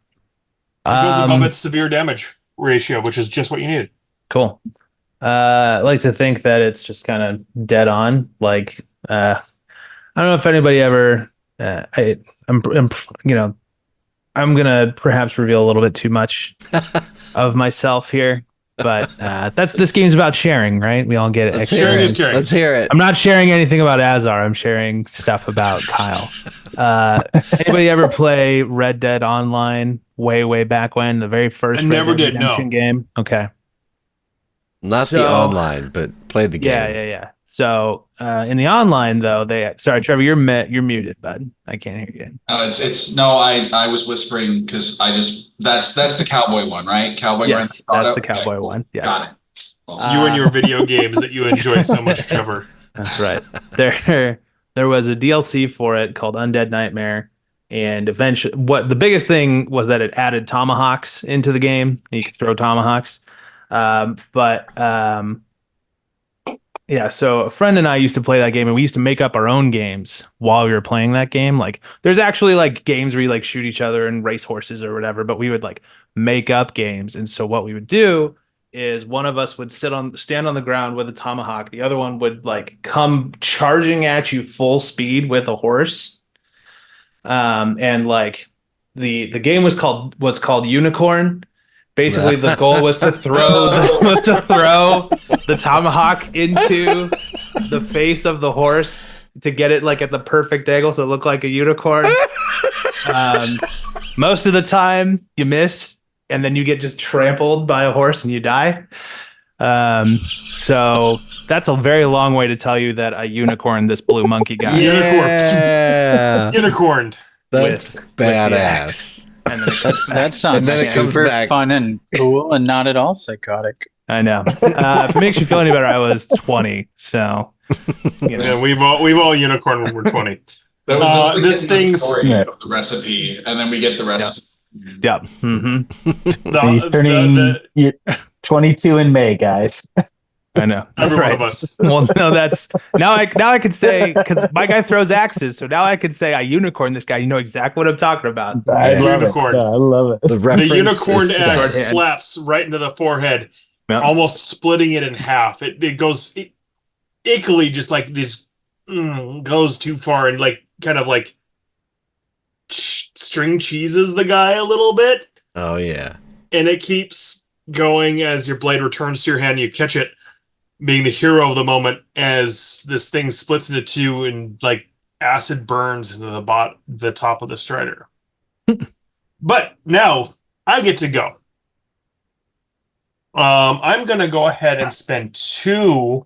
It goes above its severe damage ratio, which is just what you needed. Cool. I like to think that it's just kind of dead on. Like, I don't know if anybody ever. I'm gonna perhaps reveal a little bit too much of myself here, but this game's about sharing, right? We all get it. Let's Sharing hear is it. caring. Let's hear it. I'm not sharing anything about Azar. I'm sharing stuff about Kyle. Anybody ever play Red Dead Online way back when, the very first I never Red Dead did, Redemption no. game? Okay. Not the So- online, but played the game. Yeah. So in the online though, sorry, Trevor, you're muted, bud. I can't hear you. It's no, I was whispering because that's the cowboy one, right? Cowboy Grand Yes, Theft Auto? that's the Okay, cowboy cool. one. Yes. Got it. Well, You and your video games that you enjoy so much, Trevor. That's right. There was a DLC for it called Undead Nightmare, and eventually, what the biggest thing was that it added tomahawks into the game. You could throw tomahawks, yeah. So a friend and I used to play that game, and we used to make up our own games while we were playing that game. Like, there's actually like games where you like shoot each other and race horses or whatever, but we would like make up games. And so what we would do is one of us would stand on the ground with a tomahawk. The other one would like come charging at you full speed with a horse. And like the game was called Unicorn. Basically, the goal was to throw the tomahawk into the face of the horse to get it like at the perfect angle so it looked like a unicorn. Most of the time, you miss, and then you get just trampled by a horse and you die. So that's a very long way to tell you that I unicorned this blue monkey guy. Yeah. Unicorned. That's badass. And then it That sounds And then it comes super back. fun and cool and not at all psychotic. I know. If it makes you feel any better, I was 20, so you know. Yeah, we've all unicorned when we're 20. that was the this beginning thing's- story of the recipe, and then we get the rest. Yeah. Mm-hmm. He's turning 22 in May, guys. I know. That's every right. one of us. Well, no, that's now I could say, because my guy throws axes, so now I could say I unicorn this guy. You know exactly what I'm talking about. I Yeah. love Unicorn. it. No, I love it. The The reference unicorned is axe set. slaps right into the forehead, Yeah. almost splitting it in half. It goes ickily, just like this goes too far and like kind of like string cheeses the guy a little bit, Oh yeah. and it keeps going as your blade returns to your hand. You catch it, being the hero of the moment, as this thing splits into two and like acid burns into the top of the strider. But now I get to go. I'm gonna go ahead and spend 2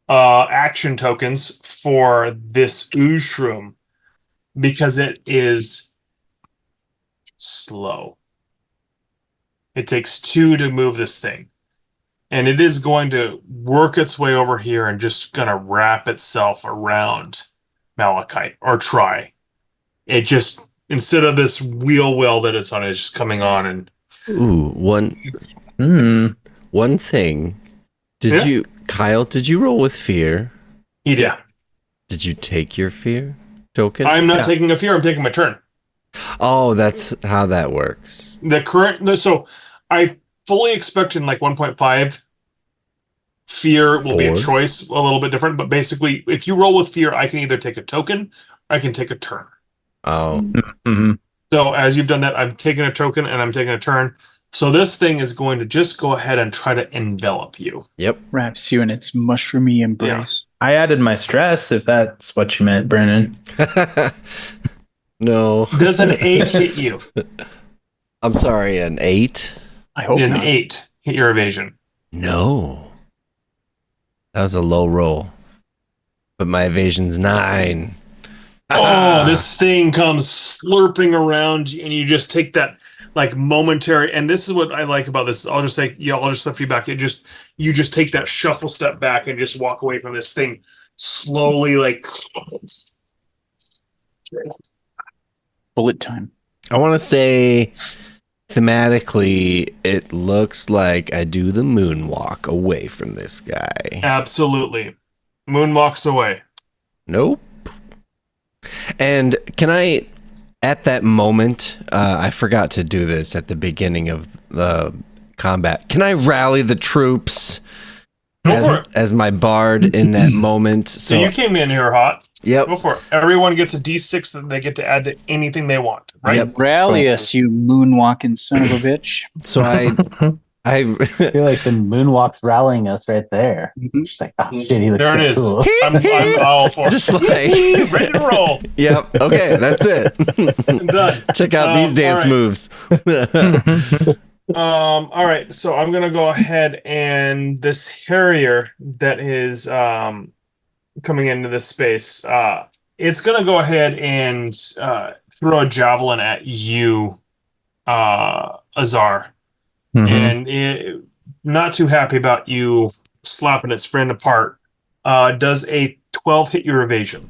action tokens for this Oozeshroom because it is slow. It takes 2 to move this thing. And it is going to work its way over here and just gonna wrap itself around Malachite, or try. It just, instead of this wheel well that it's on, it's just coming on and Ooh, one thing. Kyle, did you roll with fear? he did. Did you take your fear token? I'm not taking a fear, I'm taking my turn. Oh, that's how that works. So I fully expect in like 1.5 fear will be a 4. choice, a little bit different, but basically if you roll with fear, I can either take a token or I can take a turn. Oh, Mm-hmm. So as you've done that, I'm taking a token and I'm taking a turn. So this thing is going to just go ahead and try to envelop you. yep. Wraps you in its mushroomy embrace. I added my stress, if that's what you meant, Brennan. No. Does an 8 hit you? I'm sorry, an 8? I hope An not. 8 hit your evasion. No. That was a low roll. But my evasion's 9. Oh, this thing comes slurping around you, and you just take that like momentary. And this is what I like about this. I'll just say, I'll just stuff you back. You just take that shuffle step back and just walk away from this thing slowly, like. Bullet time. I want to say thematically, it looks like I do the moonwalk away from this guy. Absolutely, moon walks away. Nope. And can I, at that moment, I forgot to do this at the beginning of the combat. Can I rally the troops Go for it. as my bard in that moment? So you came in here hot. Yep. Go for it. Everyone gets a D6 that they get to add to anything they want. Right. Yep. Rally us, you moonwalking son of a bitch. So I feel like the moonwalk's rallying us right there. Just like, oh shit, he looks There it so is. cool. I'm all for Just like ready to roll. Yep. Okay, that's it. Done. Check out these dance all right. moves. All right, so I'm gonna go ahead and this Harrier that is coming into this space, it's gonna go ahead and throw a javelin at you, Azar. And it, not too happy about you slapping its friend apart. Does a 12 hit your evasion?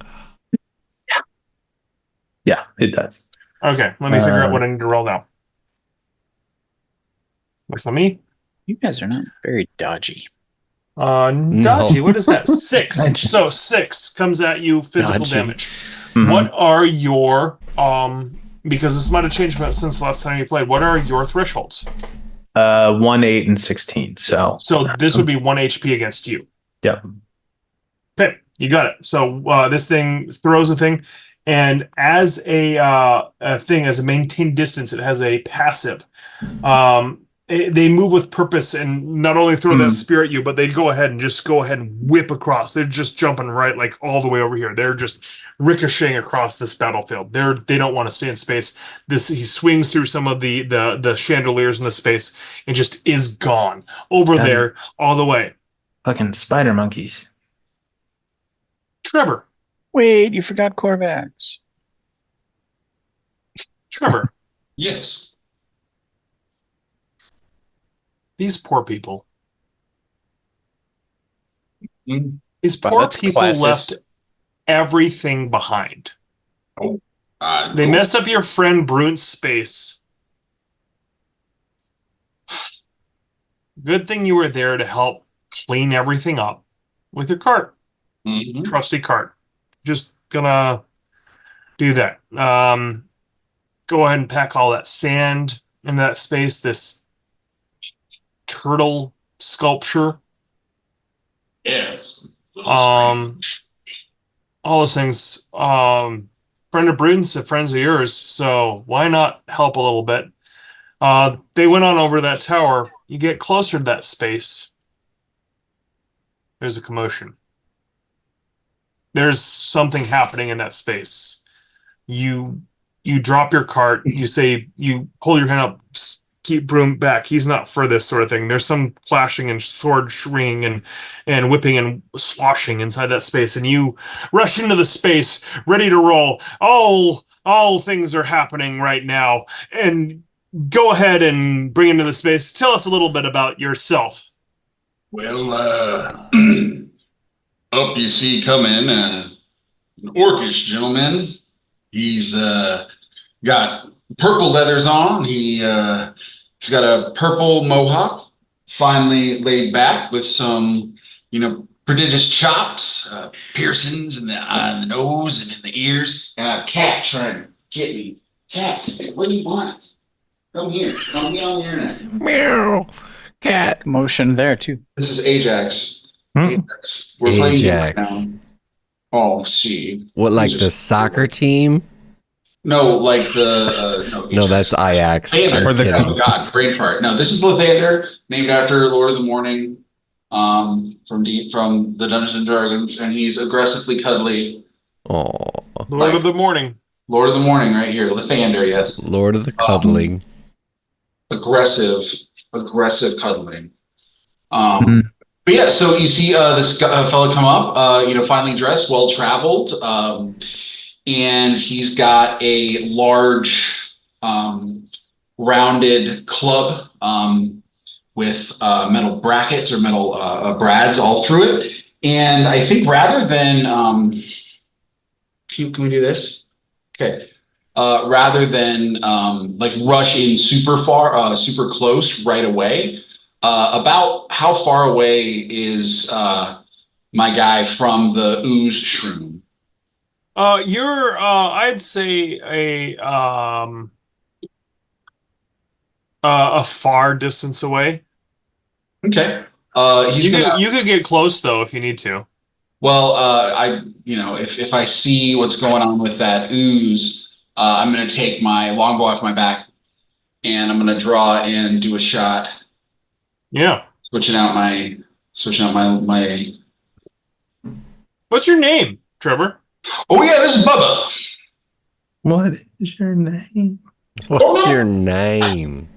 Yeah, it does. Okay, let me figure out what I need to roll now. Looks on me. You guys are not very dodgy. Dodgy, what is that? 6. So 6 comes at you, physical Dodgy. damage. What are your because this might have changed since the last time you played, what are your thresholds? 1, 8, and 16. So this would be 1 HP against you. Yep. Okay, you got it. So this thing throws a thing, and as a thing, as a maintained distance, it has a passive. They move with purpose and not only throw that spear at you, but they go ahead and whip across. They're just jumping right like all the way over here. They're just ricocheting across this battlefield. They don't want to stay in space. He swings through some of the chandeliers in the space and just is gone over there all the way. Fucking spider monkeys. Trevor. Wait, you forgot Corvax. Trevor. Yes. These poor people. Mm. These Wow, poor that's people classist. left everything behind. They Cool. messed up your friend Broont's space. Good thing you were there to help clean everything up with your cart. Mhm. Trusty cart. Just gonna do that. Go ahead and pack all that sand in that space. This turtle sculpture. Yes. All those things. Friend of Bruden's a friends of yours, so why not help a little bit? They went on over that tower. You get closer to that space. There's a commotion. There's something happening in that space. You drop your cart. You hold your hand up. Keep Broom back. He's not for this sort of thing. There's some clashing and sword swinging and whipping and sloshing inside that space, and you rush into the space, ready to roll. All things are happening right now, and go ahead and bring into the space. Tell us a little bit about yourself. Well, up you see coming an orcish gentleman. He's got purple leathers on. He's got a purple mohawk, finely laid back with some, prodigious chops, piercings in the nose and in the ears, and a cat trying to get me. Cat, what do you want? Come here. Come here on the internet. Meow. Cat. Motion there too. This is Ajax. Hmm. Ajax. We're playing it right Ajax. now. Oh, see. What, like the soccer team? No, like the No, that's Ajax. Lathander. Or the- kidding. Oh God, brain fart. No, this is Lathander, named after Lord of the Morning, from the Dungeons and Dragons, and he's aggressively cuddly. Oh, Lord of the Morning. Lord of the Morning, right here, Lathander. Yes, Lord of the Cuddling. aggressive cuddling. But yeah, so you see this fellow come up, finely dressed, well traveled, and he's got a large, rounded club with metal brackets or metal brads all through it. And I think rather than can we do this? Okay. Rather than like rush in super super close right away. About how far away is my guy from the Oozeshroom? You're I'd say a far distance away. Okay. You could get close though if you need to. Well, if I see what's going on with that ooze, I'm going to take my longbow off my back and I'm going to draw and do a shot Yeah. Switching out my What's your name, Trevor? Oh yeah, this is Bubba. What is your name? What's your name?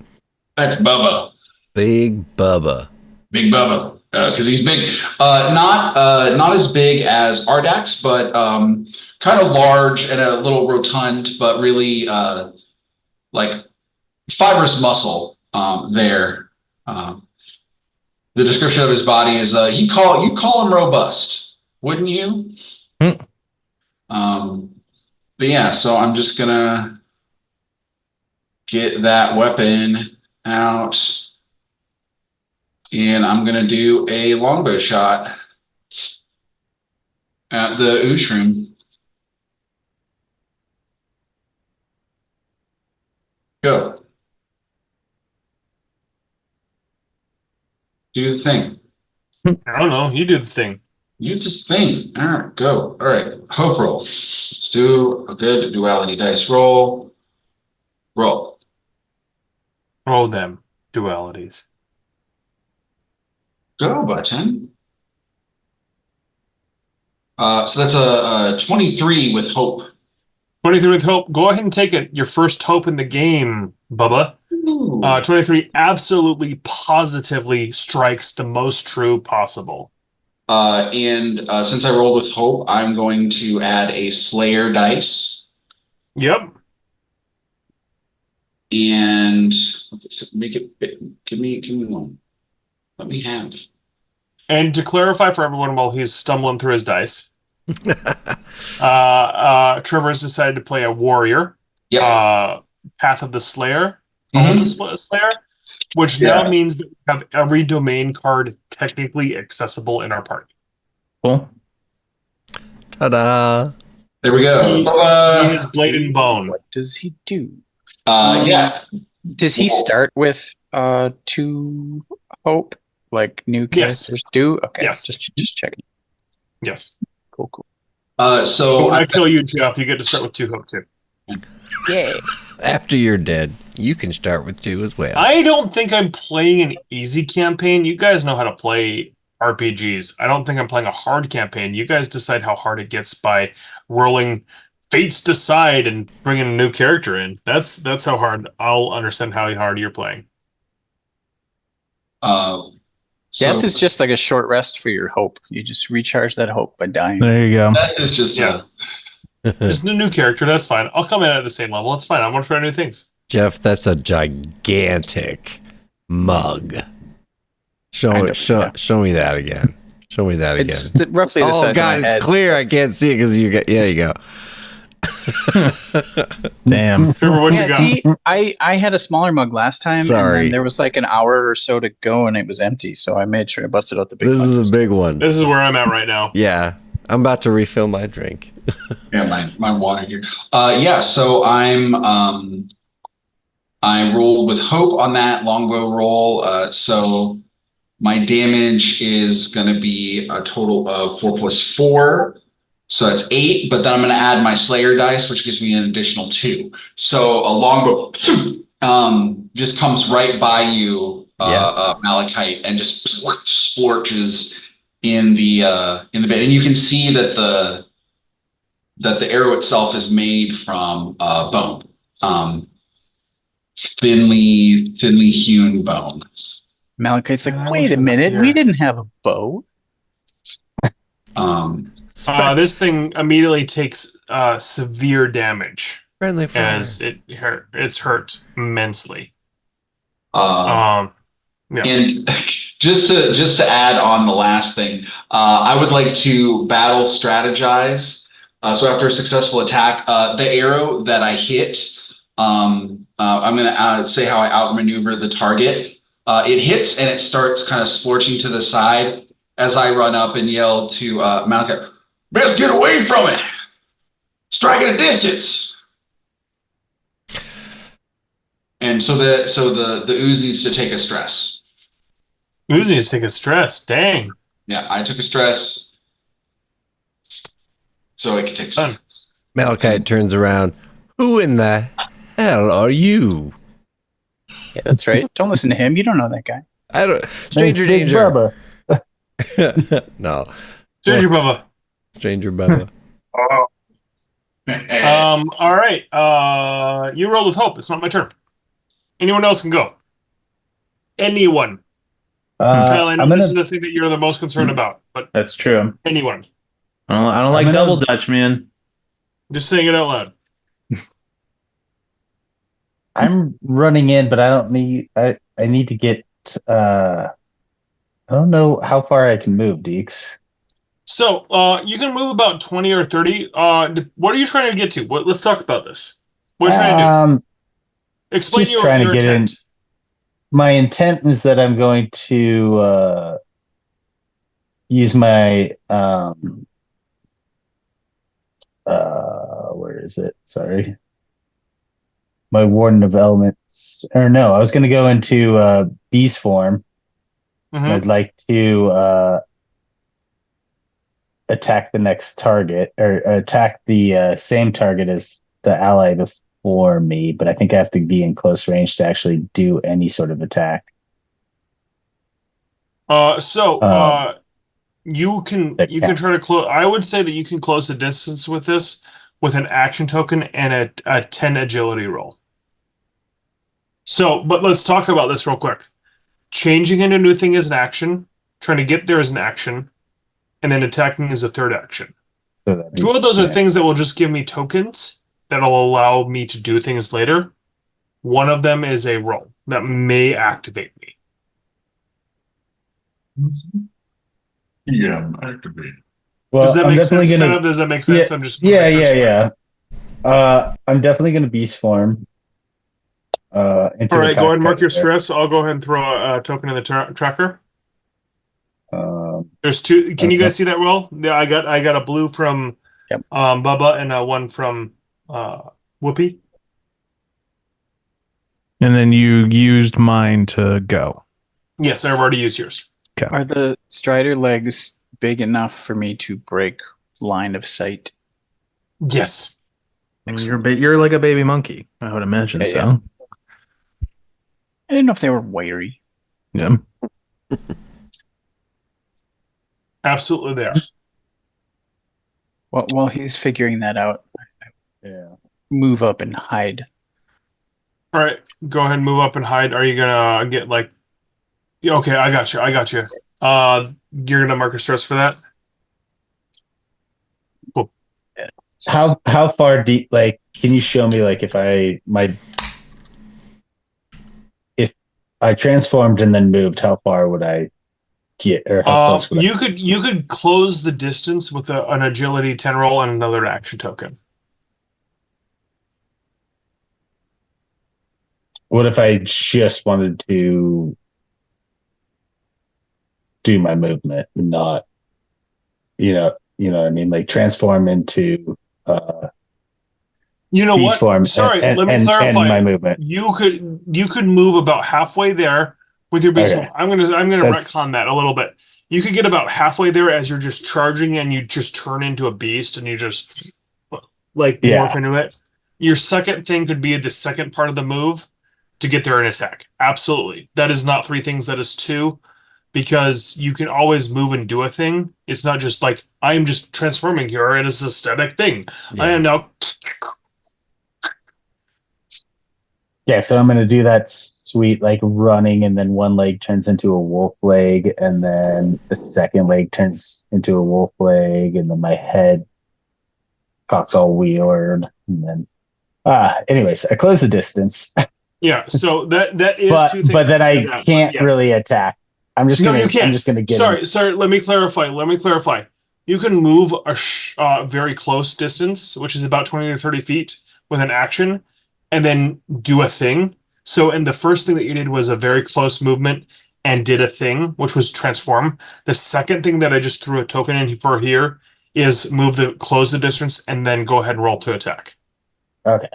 That's Bubba. Big Bubba. Big Bubba. Because he's big. Not as big as Ardax, but kind of large and a little rotund, but really like fibrous muscle there. The description of his body is you call him robust, wouldn't you? But yeah, so I'm just gonna get that weapon out, and I'm gonna do a longbow shot at the Oozeshroom. Go. Do the thing. I don't know. You do the thing. You just think. All right, go. All right, hope roll. Let's do a good duality dice roll. Roll. Roll them dualities. Go button. So that's a 23 with hope. 23 with hope. Go ahead and take it. Your first hope in the game, Bubba. Ooh. 23 absolutely positively strikes the most true possible. And since I rolled with hope, I'm going to add a Slayer dice. Yep. And make it big. Give me one. Let me have. And to clarify for everyone while he's stumbling through his dice, Trevor has decided to play a warrior. Yeah. Path of the Slayer. Of the Slayer, which now means that we have every domain card technically accessible in our party. Cool. Ta-da. There we go. He is Blade and Bone. What does he do? Yeah. Does he start with 2 hope like new Yes. characters do? Okay. Yes. Just checking. Yes. Cool. So When I kill you, Jeff, you get to start with 2 hope too. Yay. After you're dead, you can start with 2 as well. I don't think I'm playing an easy campaign. You guys know how to play RPGs. I don't think I'm playing a hard campaign. You guys decide how hard it gets by rolling fates decide and bringing a new character in. That's how hard I'll understand how hard you're playing. Death is just like a short rest for your hope. You just recharge that hope by dying. There you go. that is just Just a new character. That's fine. I'll come in at the same level. It's fine. I want to try new things. Jeff, that's a gigantic mug. Show me that again. Show me that again. It's roughly the size Oh God, of my it's head. clear. I can't see it because you got. There you go. Damn. Trevor, what you got? See, I had a smaller mug last time. Sorry. And then there was like an hour or so to go, and it was empty. So I made sure I busted out the big. This mug. is a big one. This is where I'm at right now. Yeah, I'm about to refill my drink. Yeah, my water here. Yeah, so I rolled with hope on that longbow roll. So my damage is going to be a total of 4 + 4. So that's 8, but then I'm going to add my Slayer dice, which gives me an additional 2. So a longbow just comes right by you, Malachite, and just splorches in the bed. And you can see that the arrow itself is made from bone, thinly hewn bone. Malachite's like, I wait a wasn't minute, here. we didn't have a bow. This thing immediately takes severe damage Friendly fire. as it's hurt immensely. And just to add on the last thing, I would like to battle strategize. So after a successful attack, the arrow that I hit, I'm going to say how I outmaneuver the target. It hits and it starts kind of splorching to the side as I run up and yell to Malachite, "Best get away from it! Strike at a distance!" And so the ooze needs to take a stress. Ooze needs to take a stress. Dang. Yeah, I took a stress, so I can take stress. Malachite turns around. Who in the hell are you? Yeah, that's right. Don't listen to him. You don't know that guy. I don't. Stranger Big danger. Bubba. No, Stranger Bubba. Stranger Bubba. All right. You roll with hope. It's not my turn. Anyone else can go. Anyone. Kyle, I know I'm this gonna. is the thing that you're the most concerned about, but That's true. anyone. I don't I'm like gonna- double Dutch, man. Just saying it out loud. I'm running in, but I don't need. I need to get. I don't know how far I can move, Deeks. So, you can move about 20 or 30. What are you trying to get to? Let's talk about this. What are you trying to do? Explain just your trying to get intent. My intent is that I'm going to use my where is it? Sorry. My Warden of Elements. Or no, I was going to go into beast form. Mhm. I'd like to attack the next target or attack the same target as the ally before me, but I think I have to be in close range to actually do any sort of attack. You can That try to close. I would say that you can close the distance with this with an action token and a 10 agility roll. So, but let's talk about this real quick. Changing into a new thing is an action, trying to get there is an action, and then attacking is a third action. So that'd be- Two of those are yeah. things that will just give me tokens that'll allow me to do things later. One of them is a roll that may activate me. Yeah, activate. Well, Does that I'm make definitely sense? gonna. Does that make sense? Yeah, I'm just yeah. I'm definitely gonna beast form. Into All right, the go ahead and mark your there. stress. I'll go ahead and throw a token in the tracker. Um, There's two. Can you Okay. guys see that roll? Yeah, I got a blue from Yep. Bubba and one from Whoopi. And then you used mine to go. Yes, I've already used yours. Are the strider legs big enough for me to break line of sight? Yes. You're like a baby monkey. I would imagine Yeah, so. I didn't know if they were wiry. Yeah. Absolutely there. Well, while he's figuring that out, yeah. move up and hide. All right, go ahead and move up and hide. Are you gonna get like? Yeah, okay, I got you. You're gonna mark a stress for that. Cool. How far deep? Like, can you show me like if I transformed and then moved, how far would I get, or how close would I? You could close the distance with an agility 10 roll and another action token. What if I just wanted to do my movement, and not, what I mean, like transform into You know beast what? form. Sorry, and, let me and clarify. my movement. You could move about halfway there with your beast Okay. form. I'm gonna That's- retcon that a little bit. You could get about halfway there as you're just charging and you just turn into a beast and you just like Yeah. morph into it. Your second thing could be the second part of the move to get there and attack. Absolutely. That is not three things, that is two. Because you can always move and do a thing. It's not just like I'm just transforming here and it's a static thing. I am now. Yeah, so I'm gonna do that sweet like running, and then one leg turns into a wolf leg, and then the second leg turns into a wolf leg, and then my head cocks all weird, and then anyways, I close the distance. Yeah, so that is but two things. but then I Yeah, can't yes. really attack. I'm just No, gonna you can't. I'm just gonna get him. Sorry. Let me clarify. You can move a very close distance, which is about 20 to 30 feet, with an action, and then do a thing. So, and the first thing that you did was a very close movement and did a thing, which was transform. The second thing that I just threw a token in for here is close the distance and then go ahead and roll to attack. Okay.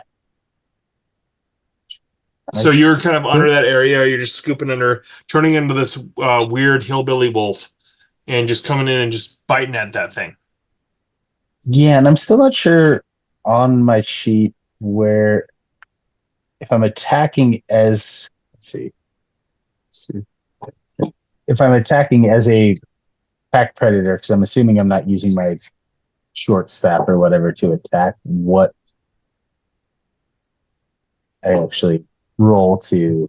So you're kind of under that area. You're just scooping under, turning into this weird hillbilly wolf, and just coming in and just biting at that thing. Yeah, and I'm still not sure on my sheet where, if I'm attacking as, let's see. if I'm attacking as a pack predator, because I'm assuming I'm not using my short staff or whatever to attack, what I actually roll to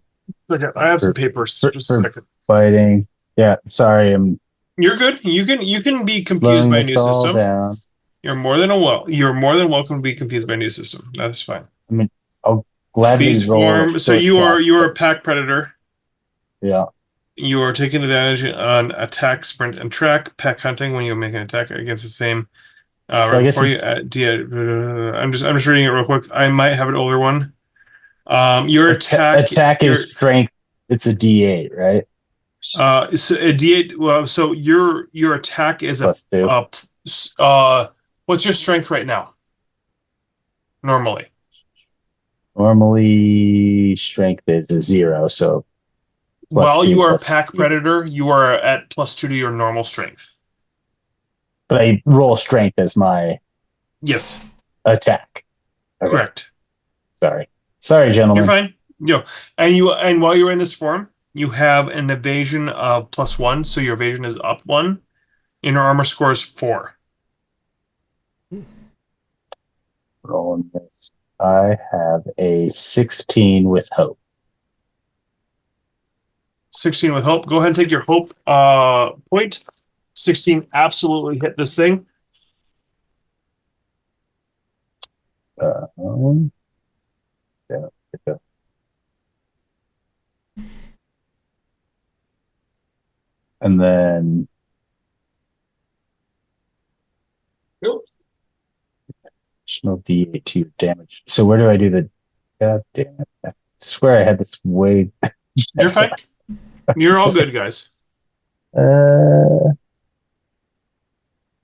Okay, I have some For- papers. for- Just a for- second. fighting. Yeah, sorry, I'm You're good. You can be confused slowing by a this new all system. down. You're more than welcome to be confused by a new system. That's fine. I mean, I'll gladly Beast roll. form. So short you are a staff, pack predator. but- yeah. You are taking advantage on attack, sprint, and track. Pack hunting when you make an attack against the same. I Right guess before you, I'm just reading it real quick. I might have an older one. Your Attack your, is strength. It's a D8, right? so a D8. Well, so your attack is +2. What's your strength right now? Normally. Normally, strength is a 0, so. While +2 you are a +2. pack predator, you are at +2 to your normal strength. But I roll strength as my Yes, attack. Okay, correct. Sorry, gentlemen. You're fine. And while you're in this form, you have an evasion of +1, so your evasion is up 1. And your armor score is 4. Rolling this. I have a 16 with hope. 16 with hope. Go ahead and take your hope point. 16 absolutely hit this thing. Yeah. And then. Nope. Additional D8 to damage. So where do I do the? God damn it! I swear I had this way. You're fine. You're all good, guys.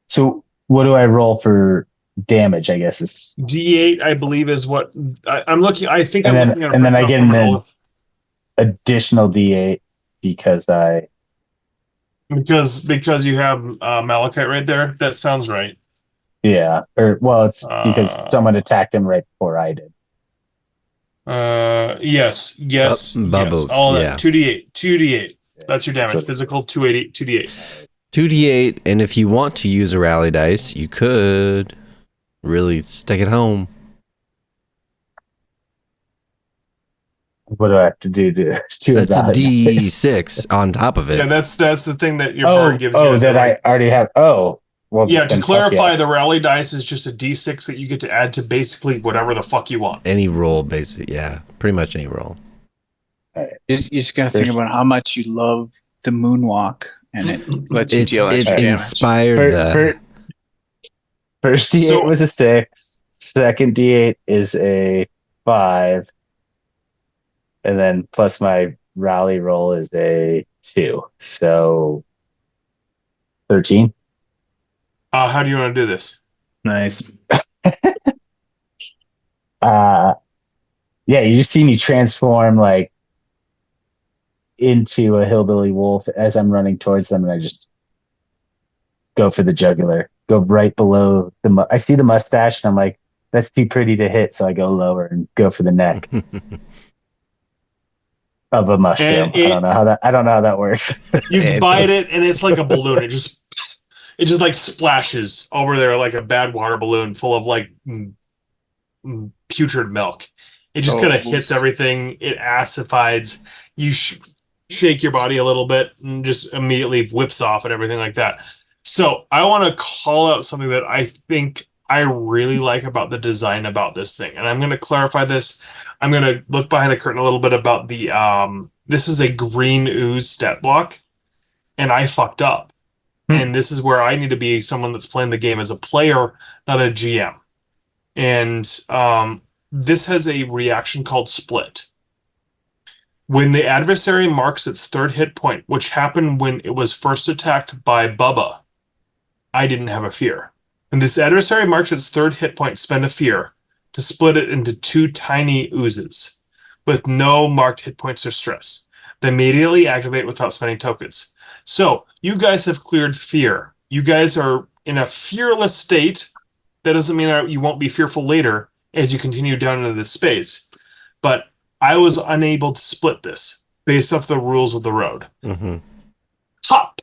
So what do I roll for damage? I guess is. D8, I believe, is what I'm looking. I think And I'm then- looking at. and then I get an additional D8 because because you have Malachite right there. That sounds right. yeah, or well, it's because someone attacked him right before I did. Yes. Bubble, All yeah. that 2d8. That's your damage. That's what- Physical 2d8. 2d8, and if you want to use a rally dice, you could really stick it home. What do I have to do to That's a evaluate? d6 on top of it. Yeah, that's the thing that your bard gives you. Oh, as a, that like- I already have. Oh, well. Yeah, to then fuck clarify, yeah. the rally dice is just a d6 that you get to add to basically whatever the fuck you want. Any roll, basically. Yeah, pretty much any roll. You just gotta think about how much you love the moonwalk, and it lets you deal It extra damage. inspired the... First D8 So- was a 6. Second D8 is a 5. And then plus my rally roll is a 2. So 13. How do you want to do this? Nice. Yeah, you just see me transform like into a hillbilly wolf as I'm running towards them, and I just go for the jugular. Go right below I see the mustache, and I'm like, that's too pretty to hit, so I go lower and go for the neck of a mushroom. And I don't know how that works. You bite it, and it's like a balloon. It just like splashes over there like a bad water balloon full of like putrid milk. It just kind of hits everything. It acidifies. You shake your body a little bit and just immediately whips off and everything like that. So I want to call out something that I think I really like about the design about this thing. And I'm going to clarify this. I'm going to look behind the curtain a little bit about the, this is a green ooze stat block, and I fucked up. And this is where I need to be someone that's playing the game as a player, not a GM. And this has a reaction called split. When the adversary marks its third hit point, which happened when it was first attacked by Bubba, I didn't have a fear. When this adversary marks its third hit point, spend a fear to split it into 2 tiny oozes with no marked hit points or stress. They immediately activate without spending tokens. So you guys have cleared fear. You guys are in a fearless state. That doesn't mean you won't be fearful later as you continue down into this space. But I was unable to split this based off the rules of the road. Mm-hmm. Hop!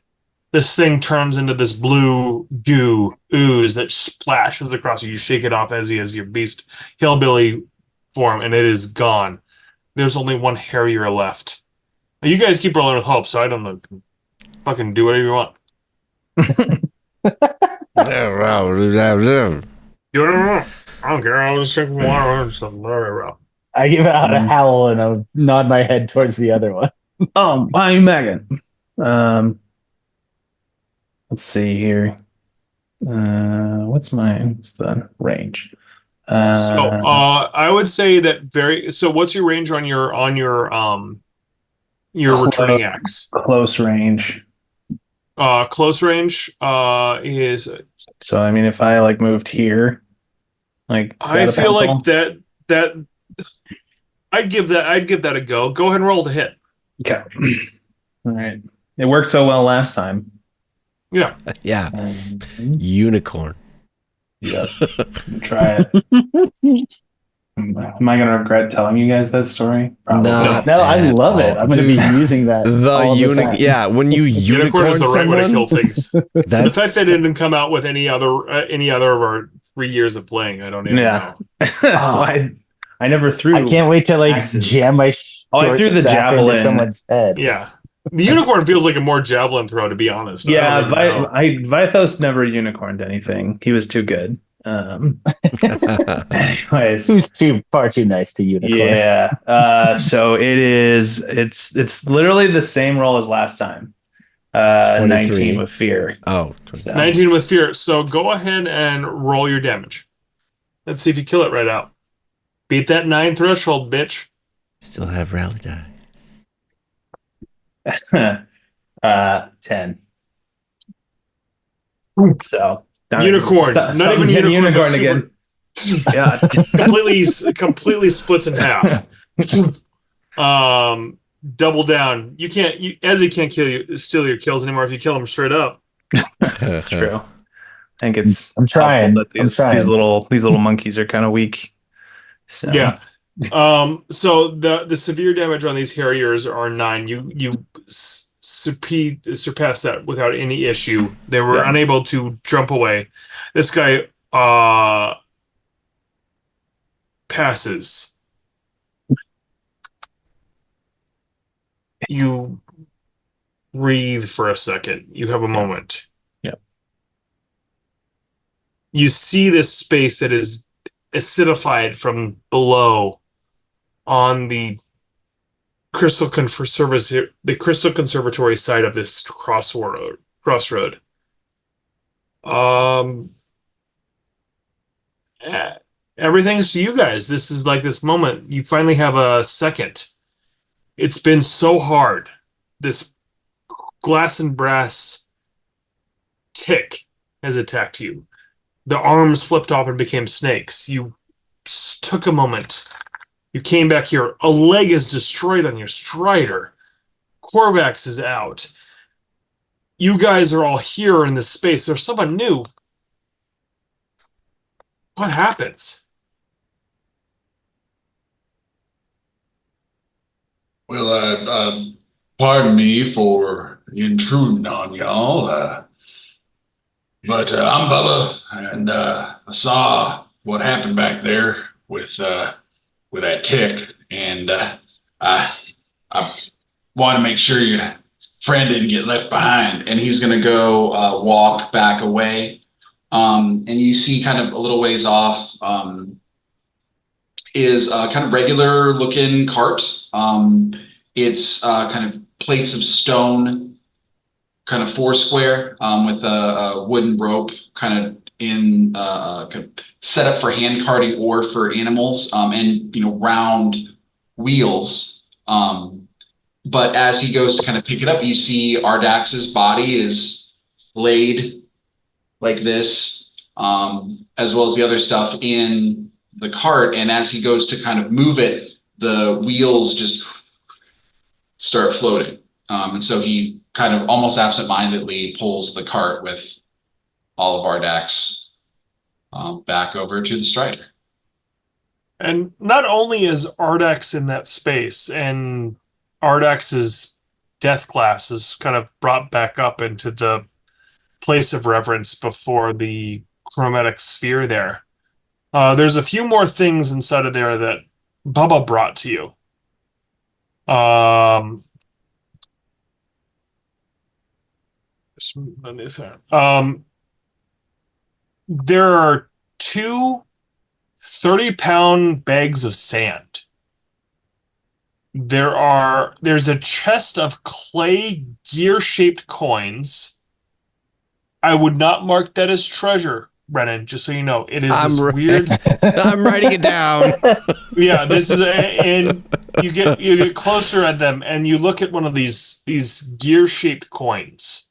This thing turns into this blue goo ooze that splashes across you. You shake it off as your beast hillbilly form, and it is gone. There's only one Harrier left. Now, you guys keep rolling with hope, so I don't know. Fucking do whatever you want. I don't care. I'll just drink some water or something. I give out a howl and I'll nod my head towards the other one. Why are you Megan? Let's see here. What's the range? I would say that so what's your range on your returning axe? Close range. Close range is. So I mean, if I like moved here, like I feel like that I'd give that a go. Go ahead and roll to hit. Okay. All right. It worked so well last time. Yeah. Yeah. Unicorn. Yep. Try it. Am I gonna regret telling you guys that story? Probably. No, I love it. I'm going to be using that. Yeah, when you unicorn is the right way to kill things. The That's fact that it didn't come out with any other of our 3 years of playing, I don't even know. Well, I never threw. I can't wait to axes. jam my I threw the javelin into someone's head. Yeah. The unicorn feels like a more javelin throw, to be honest. Yeah, Vithos never unicorned anything. He was too good. Anyways, He's far too nice to unicorn. Yeah. So it's literally the same roll as last time. 19 with fear. Oh, so. 19 with fear. So go ahead and roll your damage. Let's see if you kill it right out. Beat that 9 threshold, bitch. Still have rally die. 10. So unicorn. Not even unicorn again. Yeah. completely splits in half. Double down. Ezzy can't steal your kills anymore if you kill him straight up. That's true. I think it's I'm trying. These little monkeys are kind of weak. So. Yeah. So the severe damage on these Harriers are 9. You surpass that without any issue. They were unable to jump away. This guy passes. You breathe for a second. You have a moment. Yep. You see this space that is acidified from below on the Crystal Conservatory side of this crossroad. Everything's to you guys. This is like this moment. You finally have a second. It's been so hard. This glass and brass tick has attacked you. The arms flipped off and became snakes. You took a moment. You came back here. A leg is destroyed on your strider. Corvax is out. You guys are all here in this space. There's someone new. What happens? Well, pardon me for intruding on y'all, but I'm Bubba, and I saw what happened back there with that tick, and I want to make sure your friend didn't get left behind. And he's gonna go walk back away, and you see kind of a little ways off is a kind of regular looking cart. It's kind of plates of stone, kind of four square, with a wooden rope kind of in kind of set up for hand carting or for animals, and round wheels. But as he goes to kind of pick it up, you see Ardax's body is laid like this, as well as the other stuff in the cart. And as he goes to kind of move it, the wheels just start floating. And so he kind of almost absentmindedly pulls the cart with all of Ardax back over to the Strider. And not only is Ardax in that space, and Ardax is death glass is kind of brought back up into the place of reverence before the chromatic sphere there. There's a few more things inside of there that Bubba brought to you. There are two 30-pound bags of sand. There's a chest of clay gear-shaped coins. I would not mark that as treasure, Brennan, just so you know. It is this weird. I'm writing it down. Yeah, this is and you get closer at them and you look at one of these gear-shaped coins.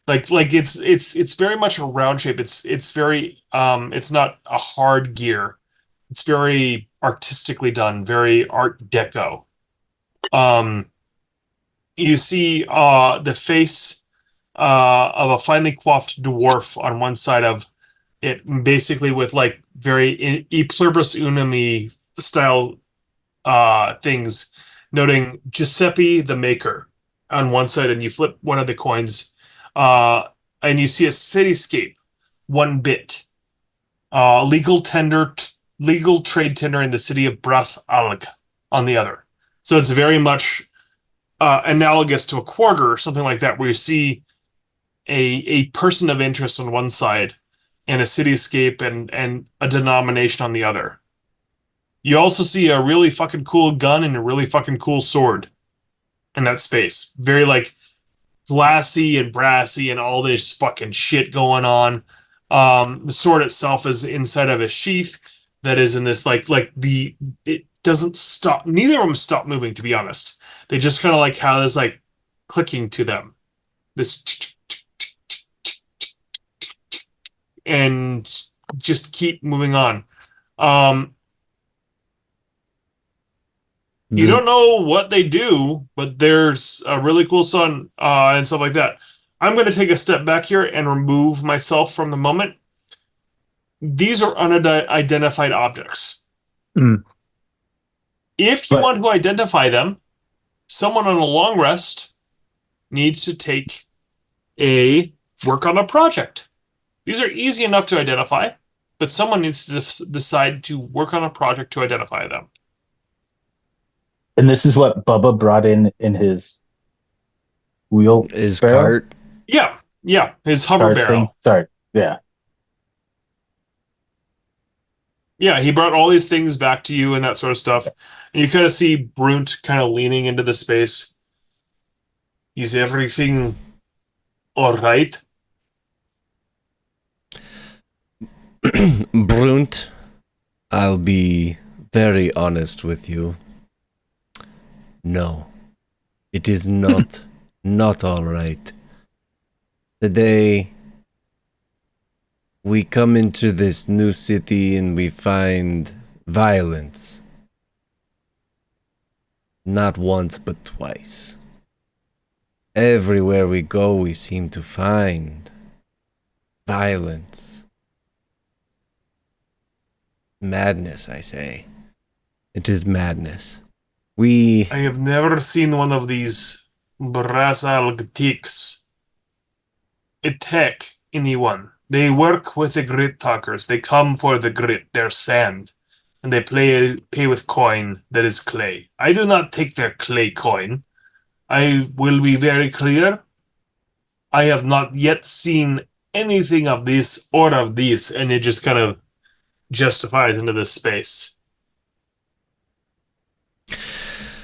Like it's very much a round shape. It's very it's not a hard gear. It's very artistically done, very art deco. You see the face of a finely coiffed dwarf on one side of it, basically with like very e pluribus unum style things, noting Giuseppe the Maker on one side, and you flip one of the coins, and you see a cityscape, 1 bit, legal trade tender in the city of Bras Alg on the other. So it's very much analogous to a quarter or something like that, where you see a person of interest on one side and a cityscape and a denomination on the other. You also see a really fucking cool gun and a really fucking cool sword in that space. Very like glassy and brassy and all this fucking shit going on. The sword itself is inside of a sheath that is in this it doesn't stop. Neither of them stop moving, to be honest. They just kind of like how there's like clicking to them. This and just keep moving on. You don't know what they do, but there's a really cool sun and stuff like that. I'm going to take a step back here and remove myself from the moment. These are unidentified objects. Mm. If you want to identify them, someone on a long rest needs to take work on a project. These are easy enough to identify, but someone needs to decide to work on a project to identify them. And this is what Bubba brought in his wheel. His barrel? cart. Yeah, his hover Cart barrel. thing? Sorry, yeah. Yeah, he brought all these things back to you and that sort of stuff. And you kind of see Broont kind of leaning into the space. Is everything all right? Broont, I'll be very honest with you. No, it is not all right. The day we come into this new city and we find violence. Not once, but twice. Everywhere we go, we seem to find violence. Madness, I say. It is madness. I have never seen one of these Brasalgtiks attack anyone. They work with the grit talkers. They come for the grit, their sand, and they pay with coin that is clay. I do not take their clay coin. I will be very clear. I have not yet seen anything of this or of this, and it just kind of justifies into this space.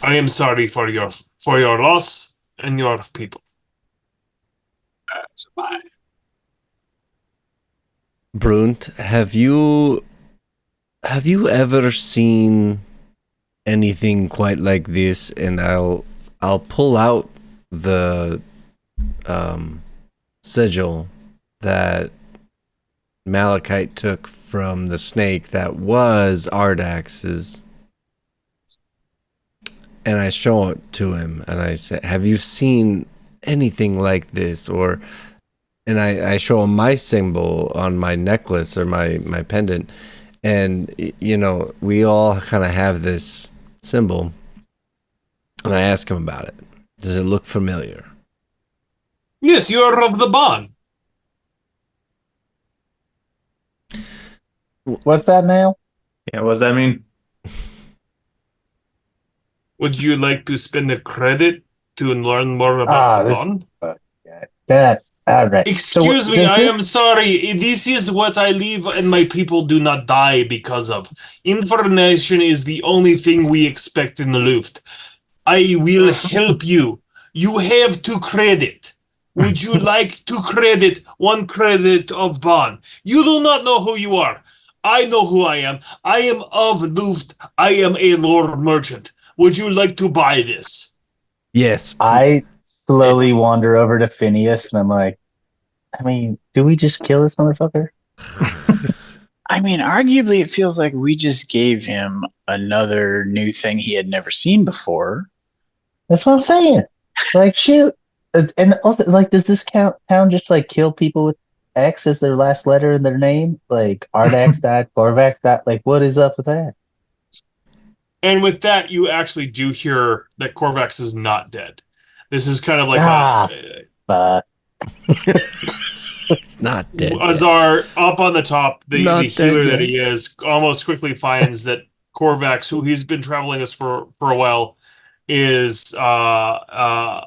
I am sorry for your loss and your people. Broont, have you ever seen anything quite like this? And I'll pull out the sigil that Malachite took from the snake that was Ardax's, and I show it to him and I say, have you seen anything like this? And I show him my symbol on my necklace or my pendant, and we all kind of have this symbol, and I ask him about it. Does it look familiar? Yes, you are of the bond. What's that now? Yeah, what does that mean? Would you like to spend the credit to learn more about the this- bond? That all right. Excuse So, me, does I this- am sorry. This is what I live and my people do not die because of. Information is the only thing we expect in the Luft. I will help you. You have 2 credit. Would you like 2 credit, 1 credit of bond? You do not know who you are. I know who I am. I am of Luft. I am a lord merchant. Would you like to buy this? Yes. I slowly wander over to Phineas and I'm like, I mean, do we just kill this motherfucker? I mean, arguably, it feels like we just gave him another new thing he had never seen before. That's what I'm saying. Like, shoot. And also, like, does this town just like kill people with X as their last letter in their name? Like, Ardax died, Corvax died. Like, what is up with that? And with that, you actually do hear that Corvax is not dead. This is kind of like Fuck. It's not dead. yet. Azar up on the top, the Not healer dead that yet. he is, almost quickly finds that Corvax, who he's been traveling us for a while, is Yeah.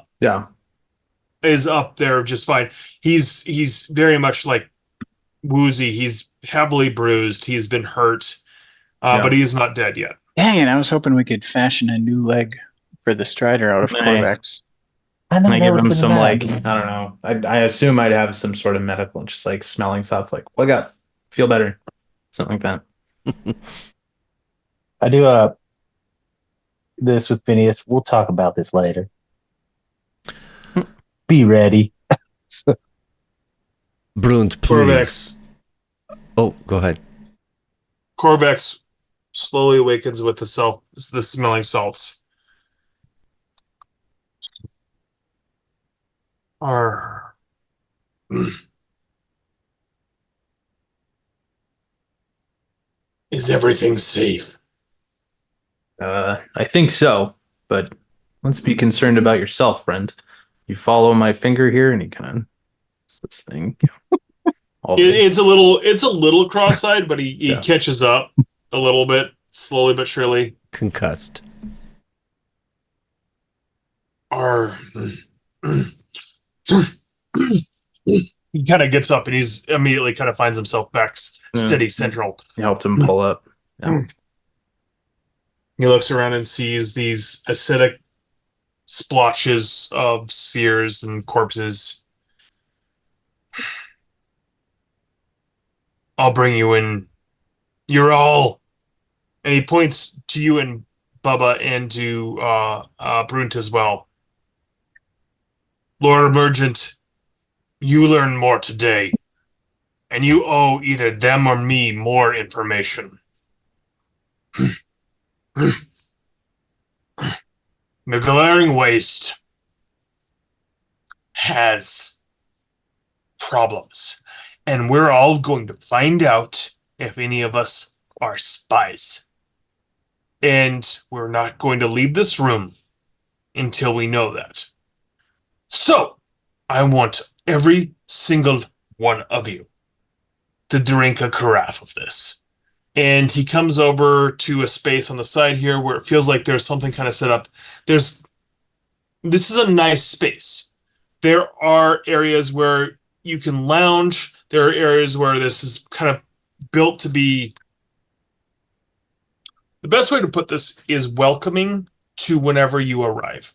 is up there just fine. He's very much like woozy. He's heavily bruised. He's been hurt, but he is not dead yet. Dang it, I was hoping we could fashion a new leg for the Strider out of Nice. Corvax. I know And I that give would've him been some nice. like I don't know. I assume I'd have some sort of medical, just like smelling stuff. Like, well, I got feel better, something like that. I do this with Phineas. We'll talk about this later. Be ready. Broont, please. Corvax Oh, go ahead. Corvax slowly awakens with the smelling salts. Are is everything safe? I think so, but let's be concerned about yourself, friend. You follow my finger here, and you kind of this thing. All the- It's a little cross-eyed, but he Yeah. catches up a little bit, slowly but surely. Concussed. Are he kind of gets up and he's immediately kind of finds himself back steady central. You helped him pull up. Yeah. He looks around and sees these acidic splotches of sears and corpses. I'll bring you in. You're all, and he points to you and Bubba and to Broont as well. Lord Emergent, you learn more today, and you owe either them or me more information. The glaring waste has problems, and we're all going to find out if any of us are spies. And we're not going to leave this room until we know that. So, I want every single one of you to drink a carafe of this. And he comes over to a space on the side here where it feels like there's something kind of set up. This is a nice space. There are areas where you can lounge. There are areas where this is kind of built to be. The best way to put this is welcoming to whenever you arrive.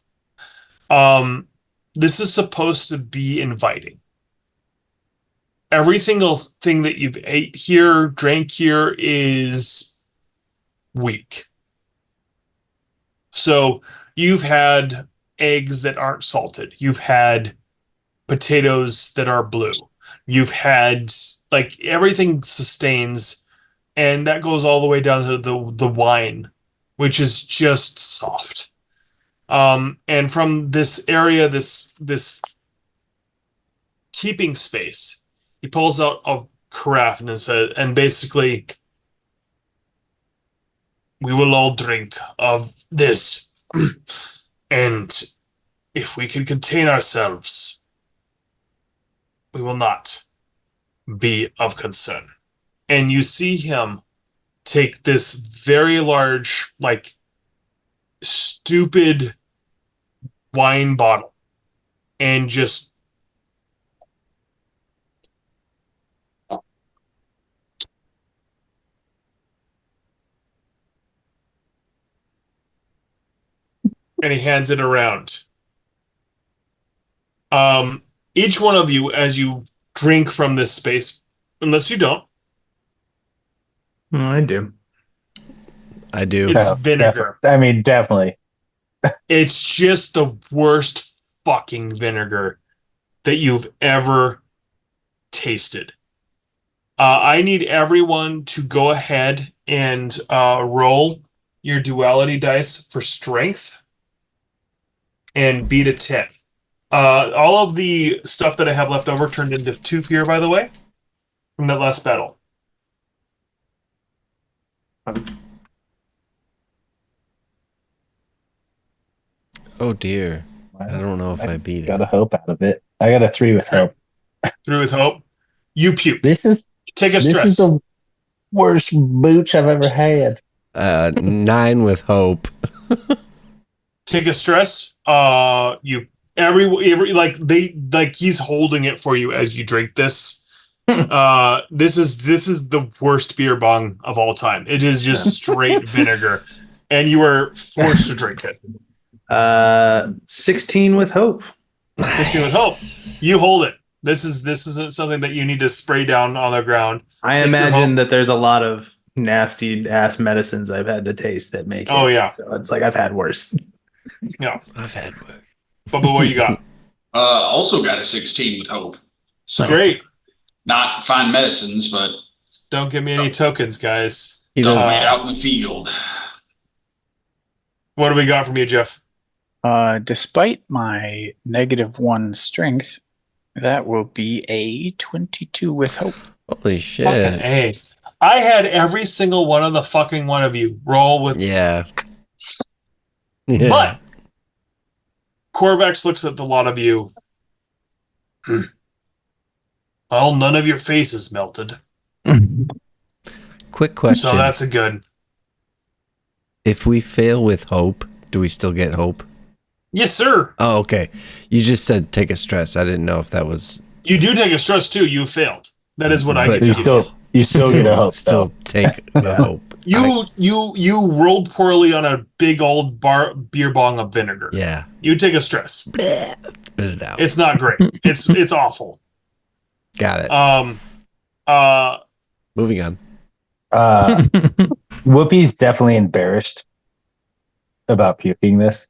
This is supposed to be inviting. Every single thing that you've ate here, drank here is weak. So you've had eggs that aren't salted. You've had potatoes that are blue. You've had, like, everything sustains, and that goes all the way down to the wine, which is just soft. And from this area, this keeping space, he pulls out a carafe and says, and basically, we will all drink of this, and if we can contain ourselves, we will not be of concern. And you see him take this very large, like, stupid wine bottle and just and he hands it around. Each one of you, as you drink from this space, unless you don't, I do. I do. it's vinegar. I mean, definitely. It's just the worst fucking vinegar that you've ever tasted. I need everyone to go ahead and roll your duality dice for strength and beat a 10. All of the stuff that I have left over turned into 2 fear, by the way, from that last battle. Oh dear. I don't know if I beat Got it. a hope out of it. I got a 3 with hope. 3 with hope. You puke. This is Take a this stress. is the worst booch I've ever had. 9 with hope. Take a stress. You every like he's holding it for you as you drink this. This is the worst beer bong of all time. It is just straight vinegar, and you are forced to drink it. 16 with hope. 16 with hope. You hold it. This isn't something that you need to spray down on the ground. I Take your imagine hope. that there's a lot of nasty ass medicines I've had to taste that make it. Oh, yeah. So it's like I've had worse. Yeah. I've had work. Bubba, what you got? Also got a 16 with hope. So Great. not fine medicines, but Don't give me any tokens, guys. He don't doesn't. wait out in the field. What do we got from you, Jeff? Despite my -1 strength, that will be a 22 with hope. Holy Fucking shit. A. I had every single one of the fucking one of you roll with. Yeah. But Corvax looks at the lot of you. Well, none of your faces melted, Quick question. so that's a good. If we fail with hope, do we still get hope? Yes, sir. Oh, okay. You just said take a stress. I didn't know if that was. You do take a stress too. You failed. That is what I But get to give You still get a hope. Still though. take the hope. you rolled poorly on a big old beer bong of vinegar. Yeah. You take a stress. Spit it out. It's not great. It's awful. Got it. Moving on. Whoopi's definitely embarrassed about puking this.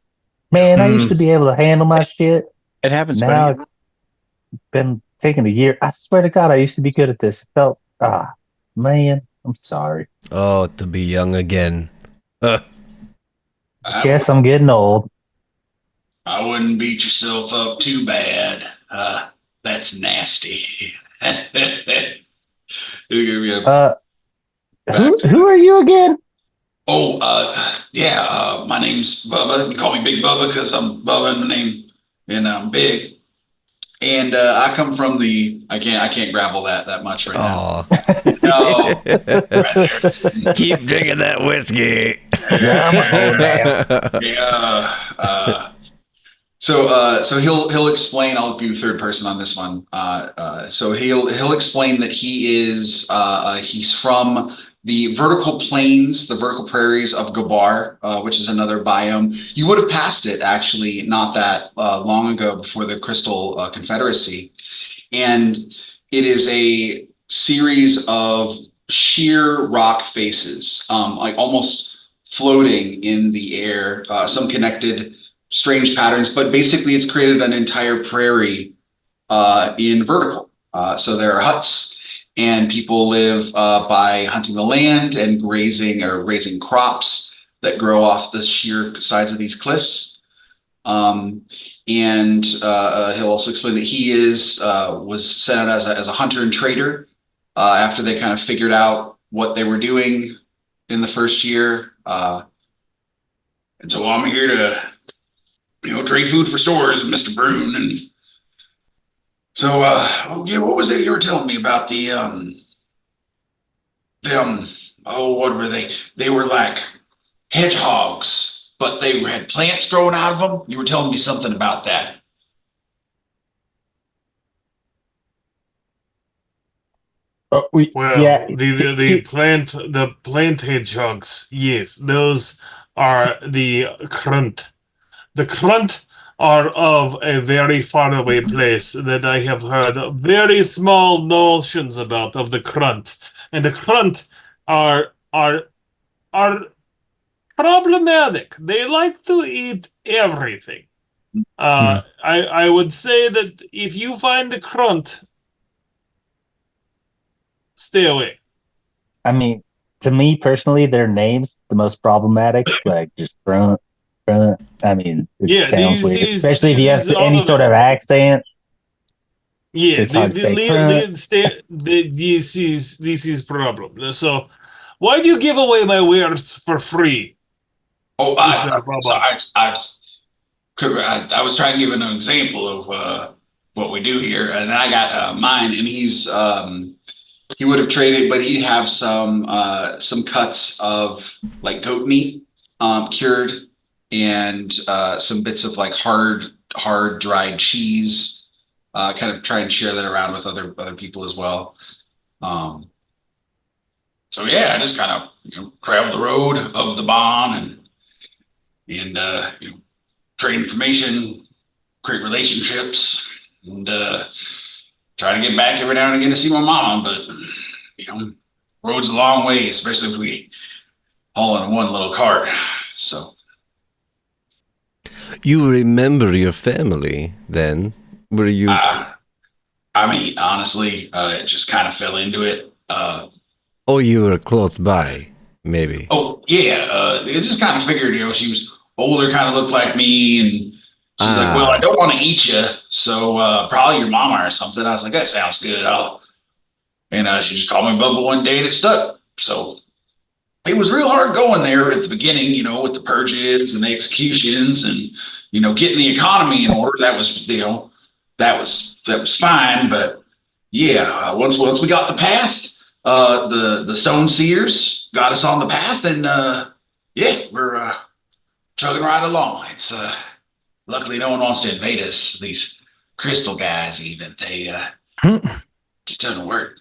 Man, I used to be able to handle my shit. It happens, Now buddy. I've been taking a year. I swear to God, I used to be good at this. It felt man, I'm sorry. Oh, to be young again. Guess I'm getting old. I wouldn't beat yourself up too bad. That's nasty. Who are you again? My name's Bubba. You call me Big Bubba because I'm Bubba in the name, and I'm big. And I come from I can't gravel that much right now. Oh. No, Keep drinking that whiskey. yeah. So he'll explain. I'll do third person on this one. So he'll explain that he's from the vertical plains, the vertical prairies of Gabar, which is another biome. You would have passed it actually not that long ago before the Crystal Confederacy, and it is a series of sheer rock faces, like almost floating in the air, some connected. Strange patterns, but basically it's created an entire prairie in vertical. So there are huts, and people live by hunting the land and grazing or raising crops that grow off the sheer sides of these cliffs. And he'll also explain that he was sent out as a hunter and trader after they kind of figured out what they were doing in the first year. And so I'm here to trade food for stores, Mr. Broon. And so, yeah, what was it you were telling me about what were they? They were like hedgehogs, but they had plants growing out of them. You were telling me something about that. Oh, Well, yeah. the plant hedgehogs, yes, those are the Krunt. The Krunt are of a very faraway place that I have heard very small notions about of the Krunt. And the Krunt are problematic. They like to eat everything. I would say that if you find the Krunt, stay away. I mean, to me personally, their names the most problematic. Like just Brunt. I mean, it Yeah, sounds weird, especially if you have these all any of sort it. of accent. Yeah, It's hard to say. Brunt. this is problem. So, why do you give away my wares for free, Oh, Mr. I was trying to give an example of what we do here, and I got mine, and he would have traded, but he'd have some cuts of like goat meat cured, and some bits of like hard dried cheese. Kind of try and share that around with other people as well. So yeah, I just kind of travel the road of the bond and trade information, create relationships, and try to get back every now and again to see my mom. But road's a long way, especially if we haul in one little cart. So You remember your family then? Were you? I mean, honestly, it just kind of fell into it. Oh, you were close by, maybe. Oh yeah, it just kind of figured, she was older, kind of looked like me, and she's like, "Well, I don't want to eat you, so probably your mama or something." I was like, "That sounds good." And she just called me Bubba one day, and it stuck. So it was real hard going there at the beginning, with the purges and the executions, and getting the economy in order. That was, that was fine, but yeah, once we got the path. The Stone Seers got us on the path, and yeah, we're chugging right along. It's luckily no one wants to invade us. These crystal guys, even they it doesn't work.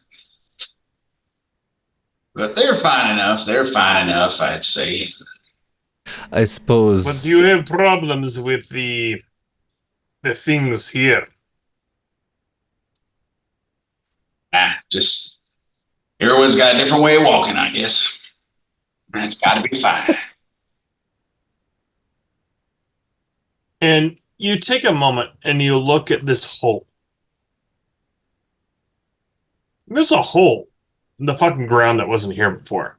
But they're fine enough. They're fine enough, I'd say. I suppose. But do you have problems with the things here? Just everyone's got a different way of walking, I guess. That's got to be fine. And you take a moment and you look at this hole. There's a hole in the fucking ground that wasn't here before.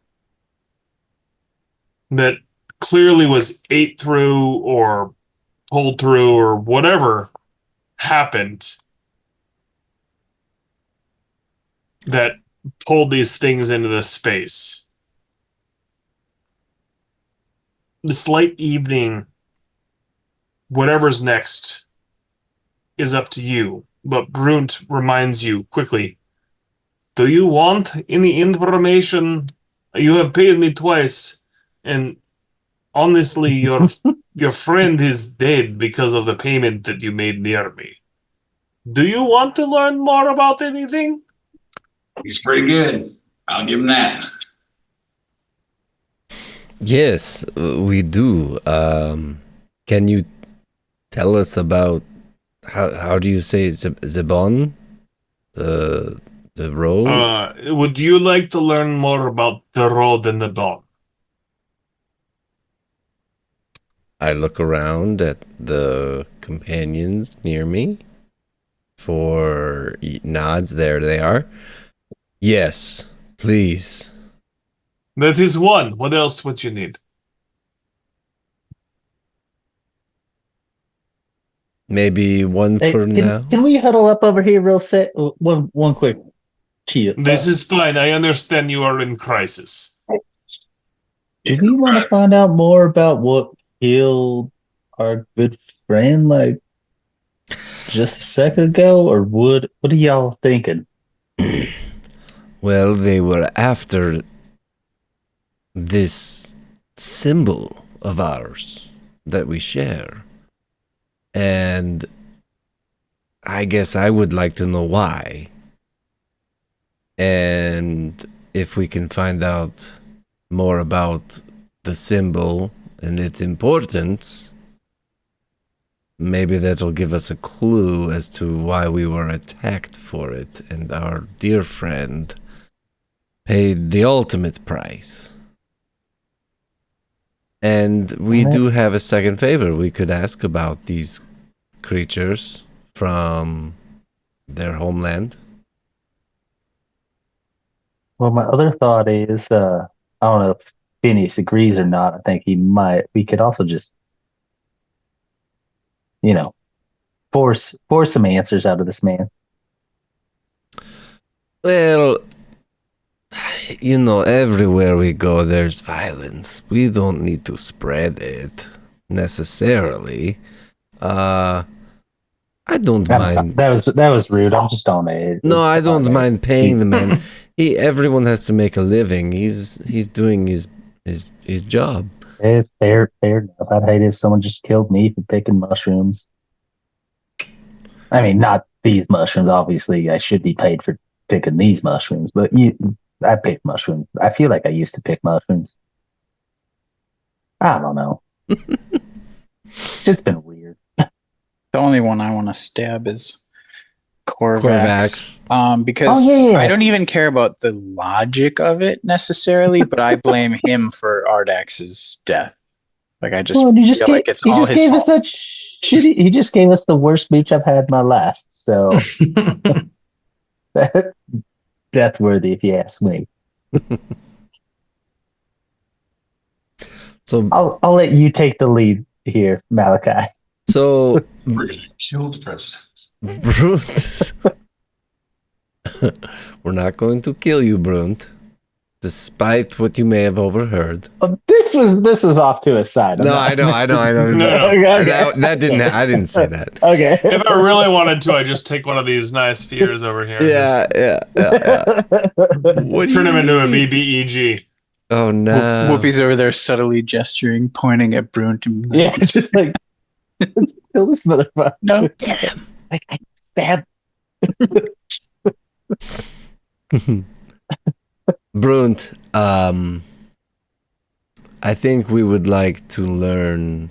That clearly was ate through or pulled through or whatever happened that pulled these things into this space. This late evening, whatever's next is up to you. But Broont reminds you quickly, do you want any information? You have paid me twice, and honestly, your friend is dead because of the payment that you made near me. Do you want to learn more about anything? He's pretty good. I'll give him that. Yes, we do. Can you tell us about how do you say Zebon? The road? Would you like to learn more about the road and the dawn? I look around at the companions near me for nods. There they are. Yes, please. That is one. What else would you need? Maybe one for now. Can we huddle up over here real set? One quick chill. This is fine. I understand you are in crisis. Do we want to find out more about what killed our good friend like just a second ago, or what are y'all thinking? Well, they were after this symbol of ours that we share. And I guess I would like to know why. And if we can find out more about the symbol and its importance, maybe that'll give us a clue as to why we were attacked for it, and our dear friend paid the ultimate price. And we do have a second favor. We could ask about these creatures from their homeland. Well, my other thought is, I don't know if Phineas agrees or not. I think he might. We could also just, force some answers out of this man. Well, everywhere we go, there's violence. We don't need to spread it necessarily. I don't mind. That was rude. I'm just on it. No, I don't mind paying the man. Everyone has to make a living. He's doing his job. It's fair enough. I'd hate if someone just killed me for picking mushrooms. I mean, not these mushrooms. Obviously, I should be paid for picking these mushrooms, but I pick mushrooms. I feel like I used to pick mushrooms. I don't know. It's been weird. The only one I want to stab is Corvax. Because yeah. I don't even care about the logic of it necessarily, but I blame him for Ardax's death. Like I just feel like it's all his fault. He just gave us the worst speech I've had in my life. So death worthy, if you ask me. So I'll let you take the lead here, Malachi. So We're gonna kill the president. Broont. We're not going to kill you, Broont, despite what you may have overheard. This was off to a side. No, I know. No. Okay. That didn't. I didn't say that. Okay. If I really wanted to, I'd just take one of these nice spheres over here. Yeah. What Turn him into a mean? BBEG. Oh no! Whoopi's over there subtly gesturing, pointing at Broont. And Yeah, just like let's kill this motherfucker. No. Like I stab. Broont, I think we would like to learn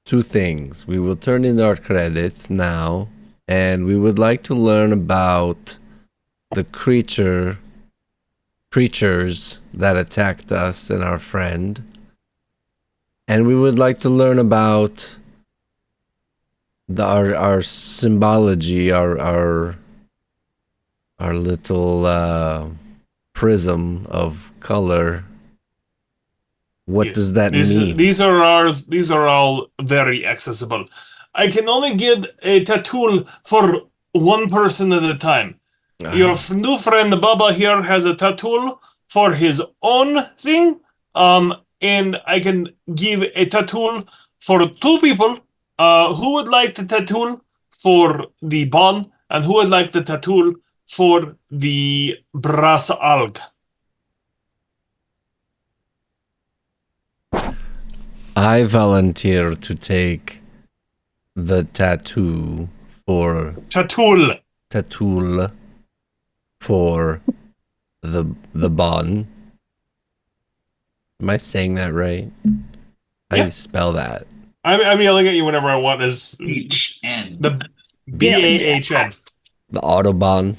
two things. We will turn in our credits now, and we would like to learn about the creatures that attacked us and our friend. And we would like to learn about our symbology, our little prism of color. What Yes. does that mean? These are all very accessible. I can only get a tattoo for one person at a time. Your new friend Baba here has a tattoo for his own thing. And I can give a tattoo for two people. Who would like the tattoo for the bond, and who would like the tattoo for the brass alg? I volunteer to take the tattoo for for the bond. Am I saying that right? How do you spell that? I'm yelling at you whenever I want. Is HN. the BAHN? The Autobahn.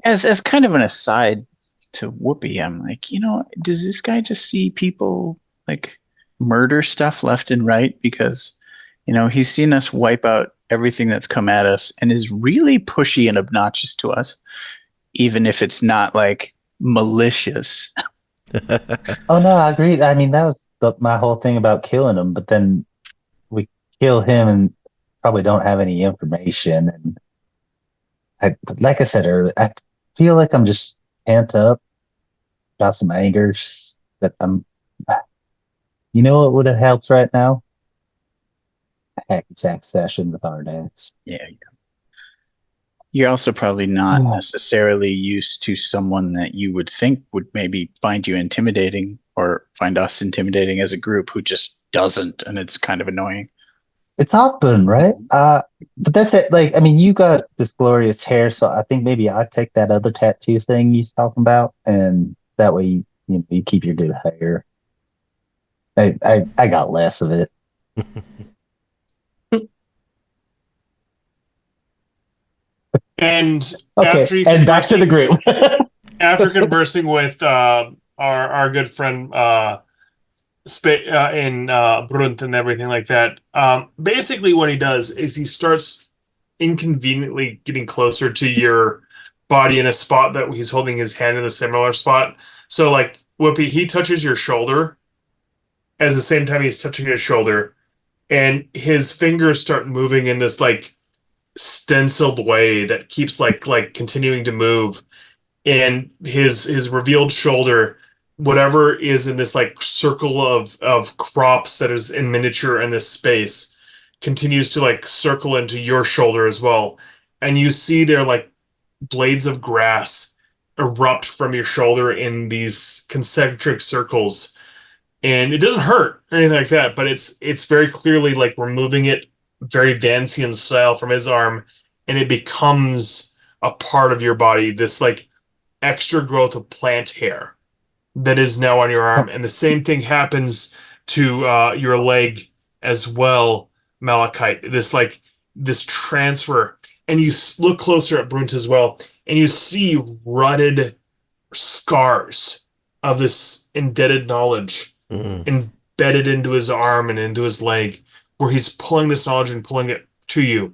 As kind of an aside to Whoopi, I'm like, does this guy just see people like murder stuff left and right? Because, he's seen us wipe out everything that's come at us and is really pushy and obnoxious to us, even if it's not like malicious. Oh no, I agree. I mean, that was my whole thing about killing him. But then we kill him and probably don't have any information. And like I said earlier, I feel like I'm just pent up, got some anger that I'm. You know what would have helped right now? hacky sack session with Ardax. Yeah. You're also probably not necessarily used to someone that you would think would maybe find you intimidating or find us intimidating as a group who just doesn't, and it's kind of annoying. It's often, right? But that's it. Like, I mean, you got this glorious hair, so I think maybe I'd take that other tattoo thing he's talking about, and that way you keep your good hair. I got less of it. And Okay, after you and back to the group. after conversing with our good friend in Broont and everything like that, basically what he does is he starts inconveniently getting closer to your body in a spot that he's holding his hand in a similar spot. So like Whoopi, he touches your shoulder at the same time he's touching his shoulder, and his fingers start moving in this like stenciled way that keeps like continuing to move, and his revealed shoulder, whatever is in this like circle of crops that is in miniature in this space, continues to like circle into your shoulder as well, and you see there like blades of grass erupt from your shoulder in these concentric circles, and it doesn't hurt or anything like that, but it's very clearly like removing it very Vancian style from his arm, and it becomes a part of your body, this like extra growth of plant hair that is now on your arm. And the same thing happens to your leg as well, Malachite. This transfer, and you look closer at Broont as well, and you see rutted scars of this indebted knowledge embedded into his arm and into his leg, where he's pulling this knowledge and pulling it to you.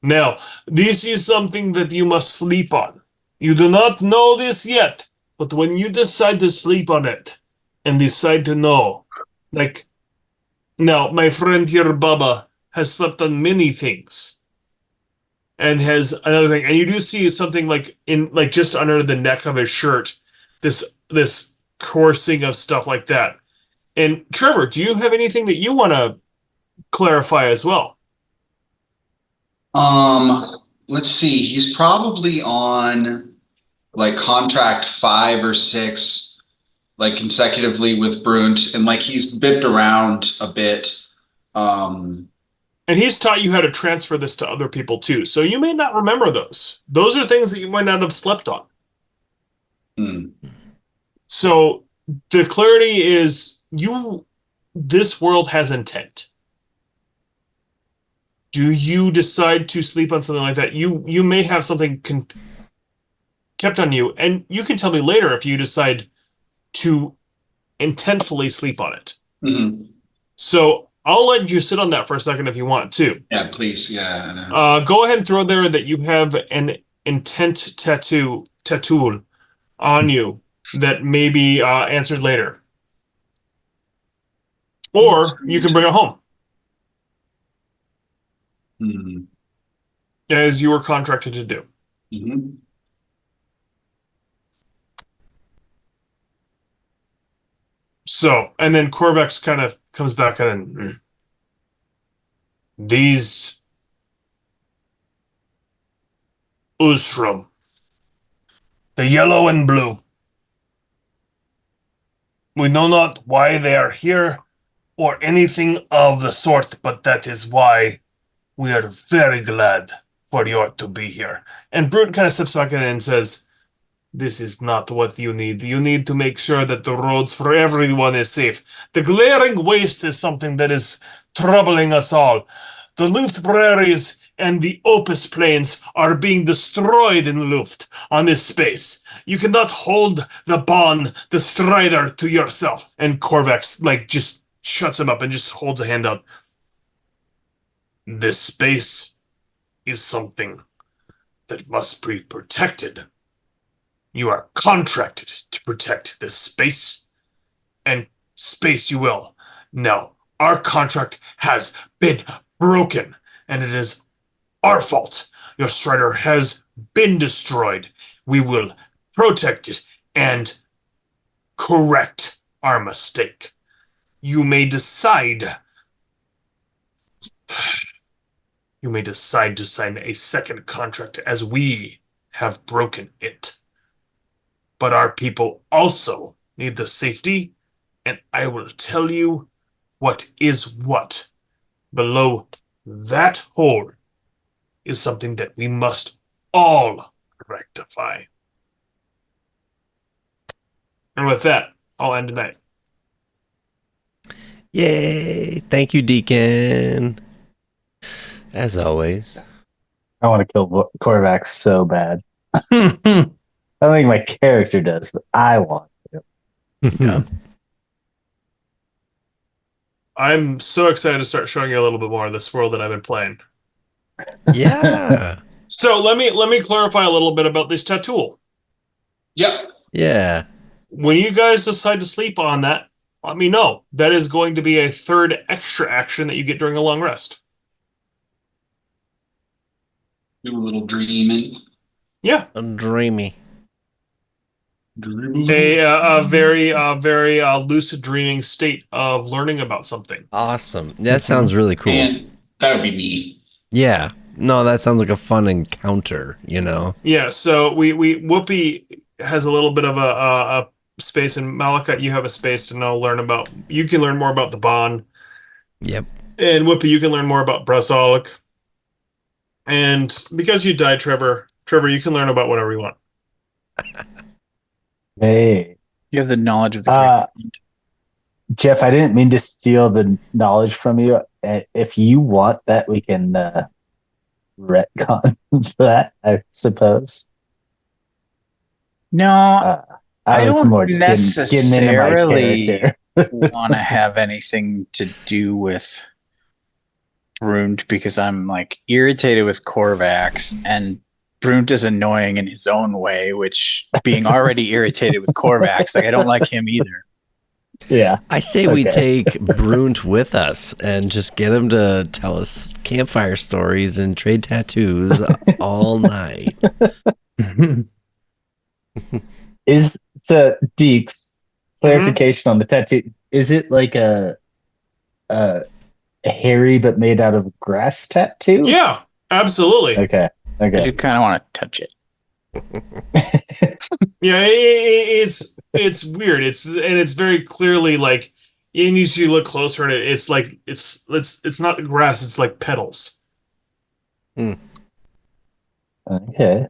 Now, this is something that you must sleep on. You do not know this yet, but when you decide to sleep on it and decide to know, like, now, my friend here, Bubba, has slept on many things and has another thing. And you do see something like in, like, just under the neck of his shirt, this coursing of stuff like that. And Trevor, do you have anything that you want to clarify as well? Let's see. He's probably on like contract 5 or 6, like consecutively with Broont, and like he's bipped around a bit. And he's taught you how to transfer this to other people too. So you may not remember those. Those are things that you might not have slept on. So the clarity is this world has intent. Do you decide to sleep on something like that? You may have something kept on you, and you can tell me later if you decide to intentfully sleep on it. So I'll let you sit on that for a second if you want to. Yeah, please. Yeah. I know. Go ahead and throw there that you have an intent tattoo on you that may be answered later. Or you can bring it home. As you were contracted to do. So, and then Corvax kind of comes back and these Oozeshroom, the yellow and blue. We know not why they are here or anything of the sort, but that is why we are very glad for you to be here. And Broont kind of steps back in and says, this is not what you need. You need to make sure that the roads for everyone is safe. The glaring waste is something that is troubling us all. The Luft prairies and the Opus plains are being destroyed in Luft on this space. You cannot hold the Bond, the Strider, to yourself. And Corvax, like, just shuts him up and just holds a hand out. This space is something that must be protected. You are contracted to protect this space, and space you will. Now, our contract has been broken, and it is our fault. Your Strider has been destroyed. We will protect it and correct our mistake. You may decide you may decide to sign a second contract as we have broken it. But our people also need the safety, and I will tell you what is what. Below that hole is something that we must all rectify. And with that, I'll end tonight. Yay! Thank you, Deacon. As always. I want to kill Corvax so bad. I don't think my character does, but I want to. Yeah. I'm so excited to start showing you a little bit more of this world that I've been playing. Yeah. So let me clarify a little bit about this tattoo. Yep. Yeah. When you guys decide to sleep on that, let me know. That is going to be a third extra action that you get during a long rest. Do a little dreaming. Yeah. Dreamy. A very lucid dreaming state of learning about something. Awesome. That sounds really cool. And that would be me. Yeah. No, that sounds like a fun encounter, you know? Yeah, so we Whoopi has a little bit of a space, and Malachite, you have a space to now learn about. You can learn more about the bond. Yep. And Whoopi, you can learn more about Brasolic. And because you died, Trevor, you can learn about whatever you want. Hey, You have the knowledge of the great. Jeff, I didn't mean to steal the knowledge from you. If you want that, we can retcon that, I suppose. No, I was don't more getting into my necessarily character. want to have anything to do with Broont because I'm like irritated with Corvax, and Broont is annoying in his own way, which being already irritated with Corvax, like I don't like him either. Yeah. I say we Okay. take Broont with us and just get him to tell us campfire stories and trade tattoos all night. Is so Deeks, clarification on the tattoo. Is it like a hairy but made out of grass tattoo? Yeah, absolutely. Okay. I Okay. do kind of want to touch it. Yeah, it's weird. It's very clearly like, and you look closer at it. It's like it's not grass. It's like petals. Okay.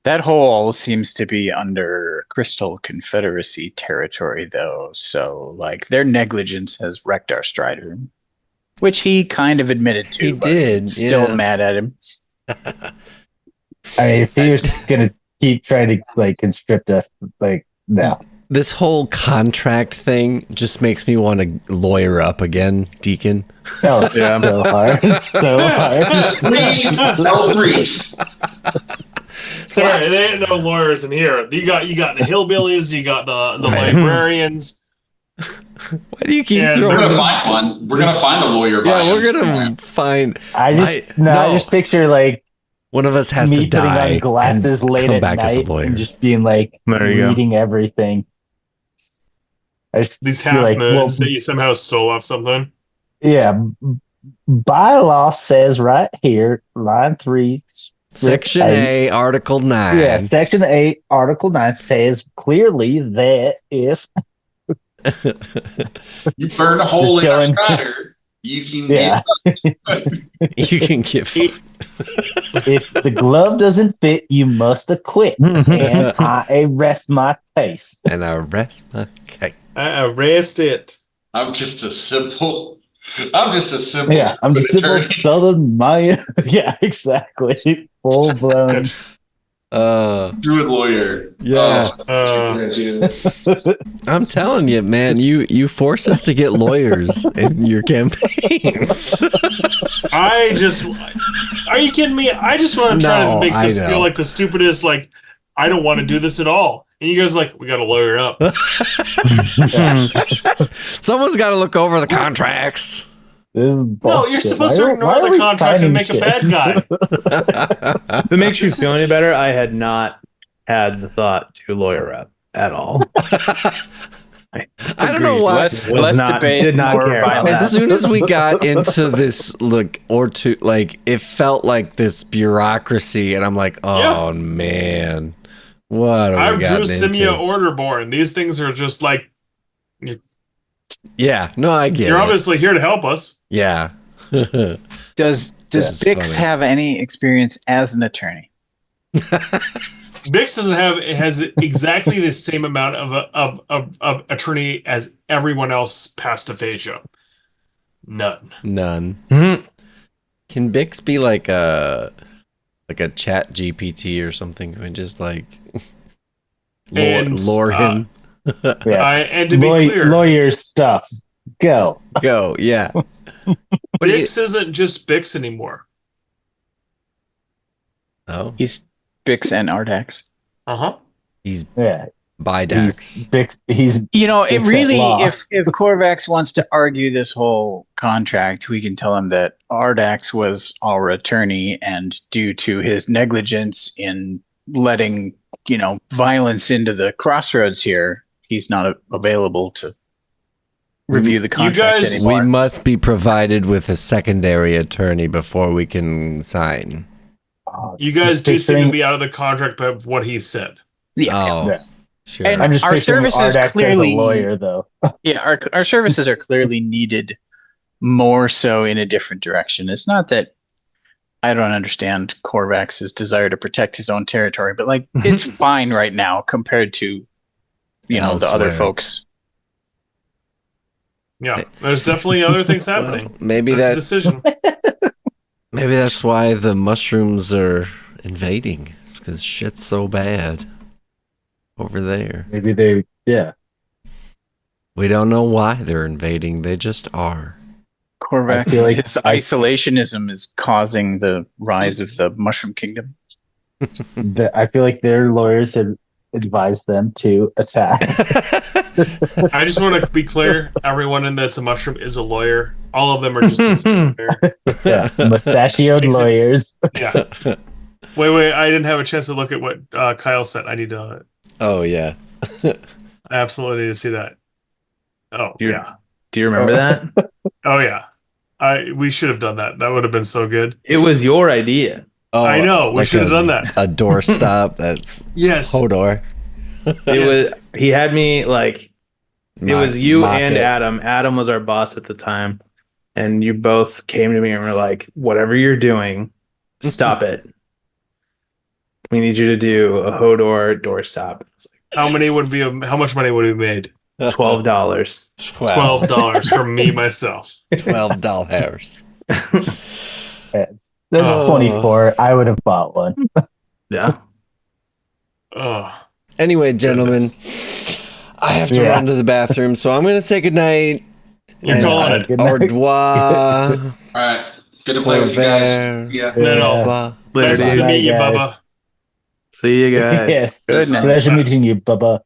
That hole seems to be under Crystal Confederacy territory, though. So, like, their negligence has wrecked our Strider, which he kind of admitted to. He but did, Still yeah. mad at him. I mean, if he was gonna keep trying to like constrict us, like no. This whole contract thing just makes me want to lawyer up again, Deacon. Oh, yeah. So hard. So hard. No Greece. Sorry, there ain't no lawyers in here. You got the hillbillies. You got the Right. librarians. Why do you keep Yeah, We're throwing gonna this? find one. We're gonna find a lawyer. Yeah, by we're him. gonna find I no. just picture like one of us has me to putting die on glasses and late come at back as a night lawyer. and just being like There you go. reading everything. I just These feel half like, moons well, that you somehow stole off something. yeah, bylaw says right here, line 3. Section A, Article 9. Yeah, Section 8, Article 9 says clearly that if You burn a hole Just in our going- Strider, you can Yeah. You can get fucked. if the glove doesn't fit, you must acquit. And I arrest my case. And I rest my case. I arrest it. I'm just a simple. Yeah, I'm just simple attorney. Southern Maya. Yeah, exactly. Full blown. Druid lawyer. Yeah. Oh, I'm telling you, man, you force us to get lawyers in your campaigns. Are you kidding me? I just want to try No, to make I this know. feel like the stupidest. Like, I don't want to do this at all. And you guys are like, we got to lawyer it up. Someone's got to look over the contracts. This is No, bullshit. you're supposed to Why ignore are the we contract and signing make a shit? bad guy. If it makes you feel any better, I had not had the thought to lawyer up at all. I don't know Agreed. why. Less debate, did not more care about violence. that. As soon as we got into this it felt like this bureaucracy, and I'm like, oh man, what are I'm we Drew gotten Simia into? Orderborn. These things are just like, Yeah, no, I get you're it. obviously here to help us. Yeah. Does That's Bix funny. have any experience as an attorney? Bix has exactly the same amount of attorney as everyone else past aphasia. None. None. Mhm. Can Bix be like a chat GPT or something? Can we just like And, lure him? Yeah. And to be clear, lawyer stuff. Go. Go, yeah. Bix isn't just Bix anymore. Oh, He's Bix and Ardax. Uh-huh. he's Yeah. Bidax. He's You know, it Bix at really, law. if Corvax wants to argue this whole contract, we can tell him that Ardax was our attorney, and due to his negligence in letting, violence into the Crossroads here, he's not available to review the contract guys- anymore. We must be provided with a secondary attorney before we can sign. You guys do Just seem to picturing- be out of the contract by what he said. Yeah. Oh, Yeah. sure. And- I'm just Our picturing services Ardax clearly- as a lawyer, though. Yeah, our services are clearly needed more so in a different direction. It's not that I don't understand Corvax's desire to protect his own territory, but like it's fine right now compared to the other Elsewhere. folks. Yeah, there's definitely other things happening. Well, maybe That's a that decision. maybe that's why the mushrooms are invading. It's because shit's so bad over there. Maybe they, yeah. We don't know why they're invading. They just are. Corvax, I feel like his isolationism is causing the rise of the Mushroom Kingdom. I feel like their lawyers had advised them to attack. I just want to be clear: everyone in that's a mushroom is a lawyer. All of them are just the same lawyer. Yeah, mustachioed Except- lawyers. Yeah. Wait! I didn't have a chance to look at what Kyle sent. I need to. Oh yeah. I absolutely need to see that. Oh You- yeah. Do you remember that? Oh yeah. We should have done that. That would have been so good. It was your idea. Oh, I know. We like should have a- done that. A doorstop. That's Yes. Hodor. It Yes. was. He had me like. It was you Mock and it. Adam. Adam was our boss at the time, and you both came to me and were like, "Whatever you're doing, stop it. We need you to do a Hodor doorstop." It's How much money would we made? like $12. $12 from me myself. $12. There's Oh. 24. I would have bought one. Yeah. Oh. Anyway, gentlemen, I have to Yeah. run to the bathroom, so I'm gonna say goodnight. You're calling it. Good night. Au revoir. All right. Good to play with you guys. Yeah. No. Later, Nice dude. to meet you, guys. Bubba. See you guys. Yes. Good night. Pleasure meeting you, Bubba.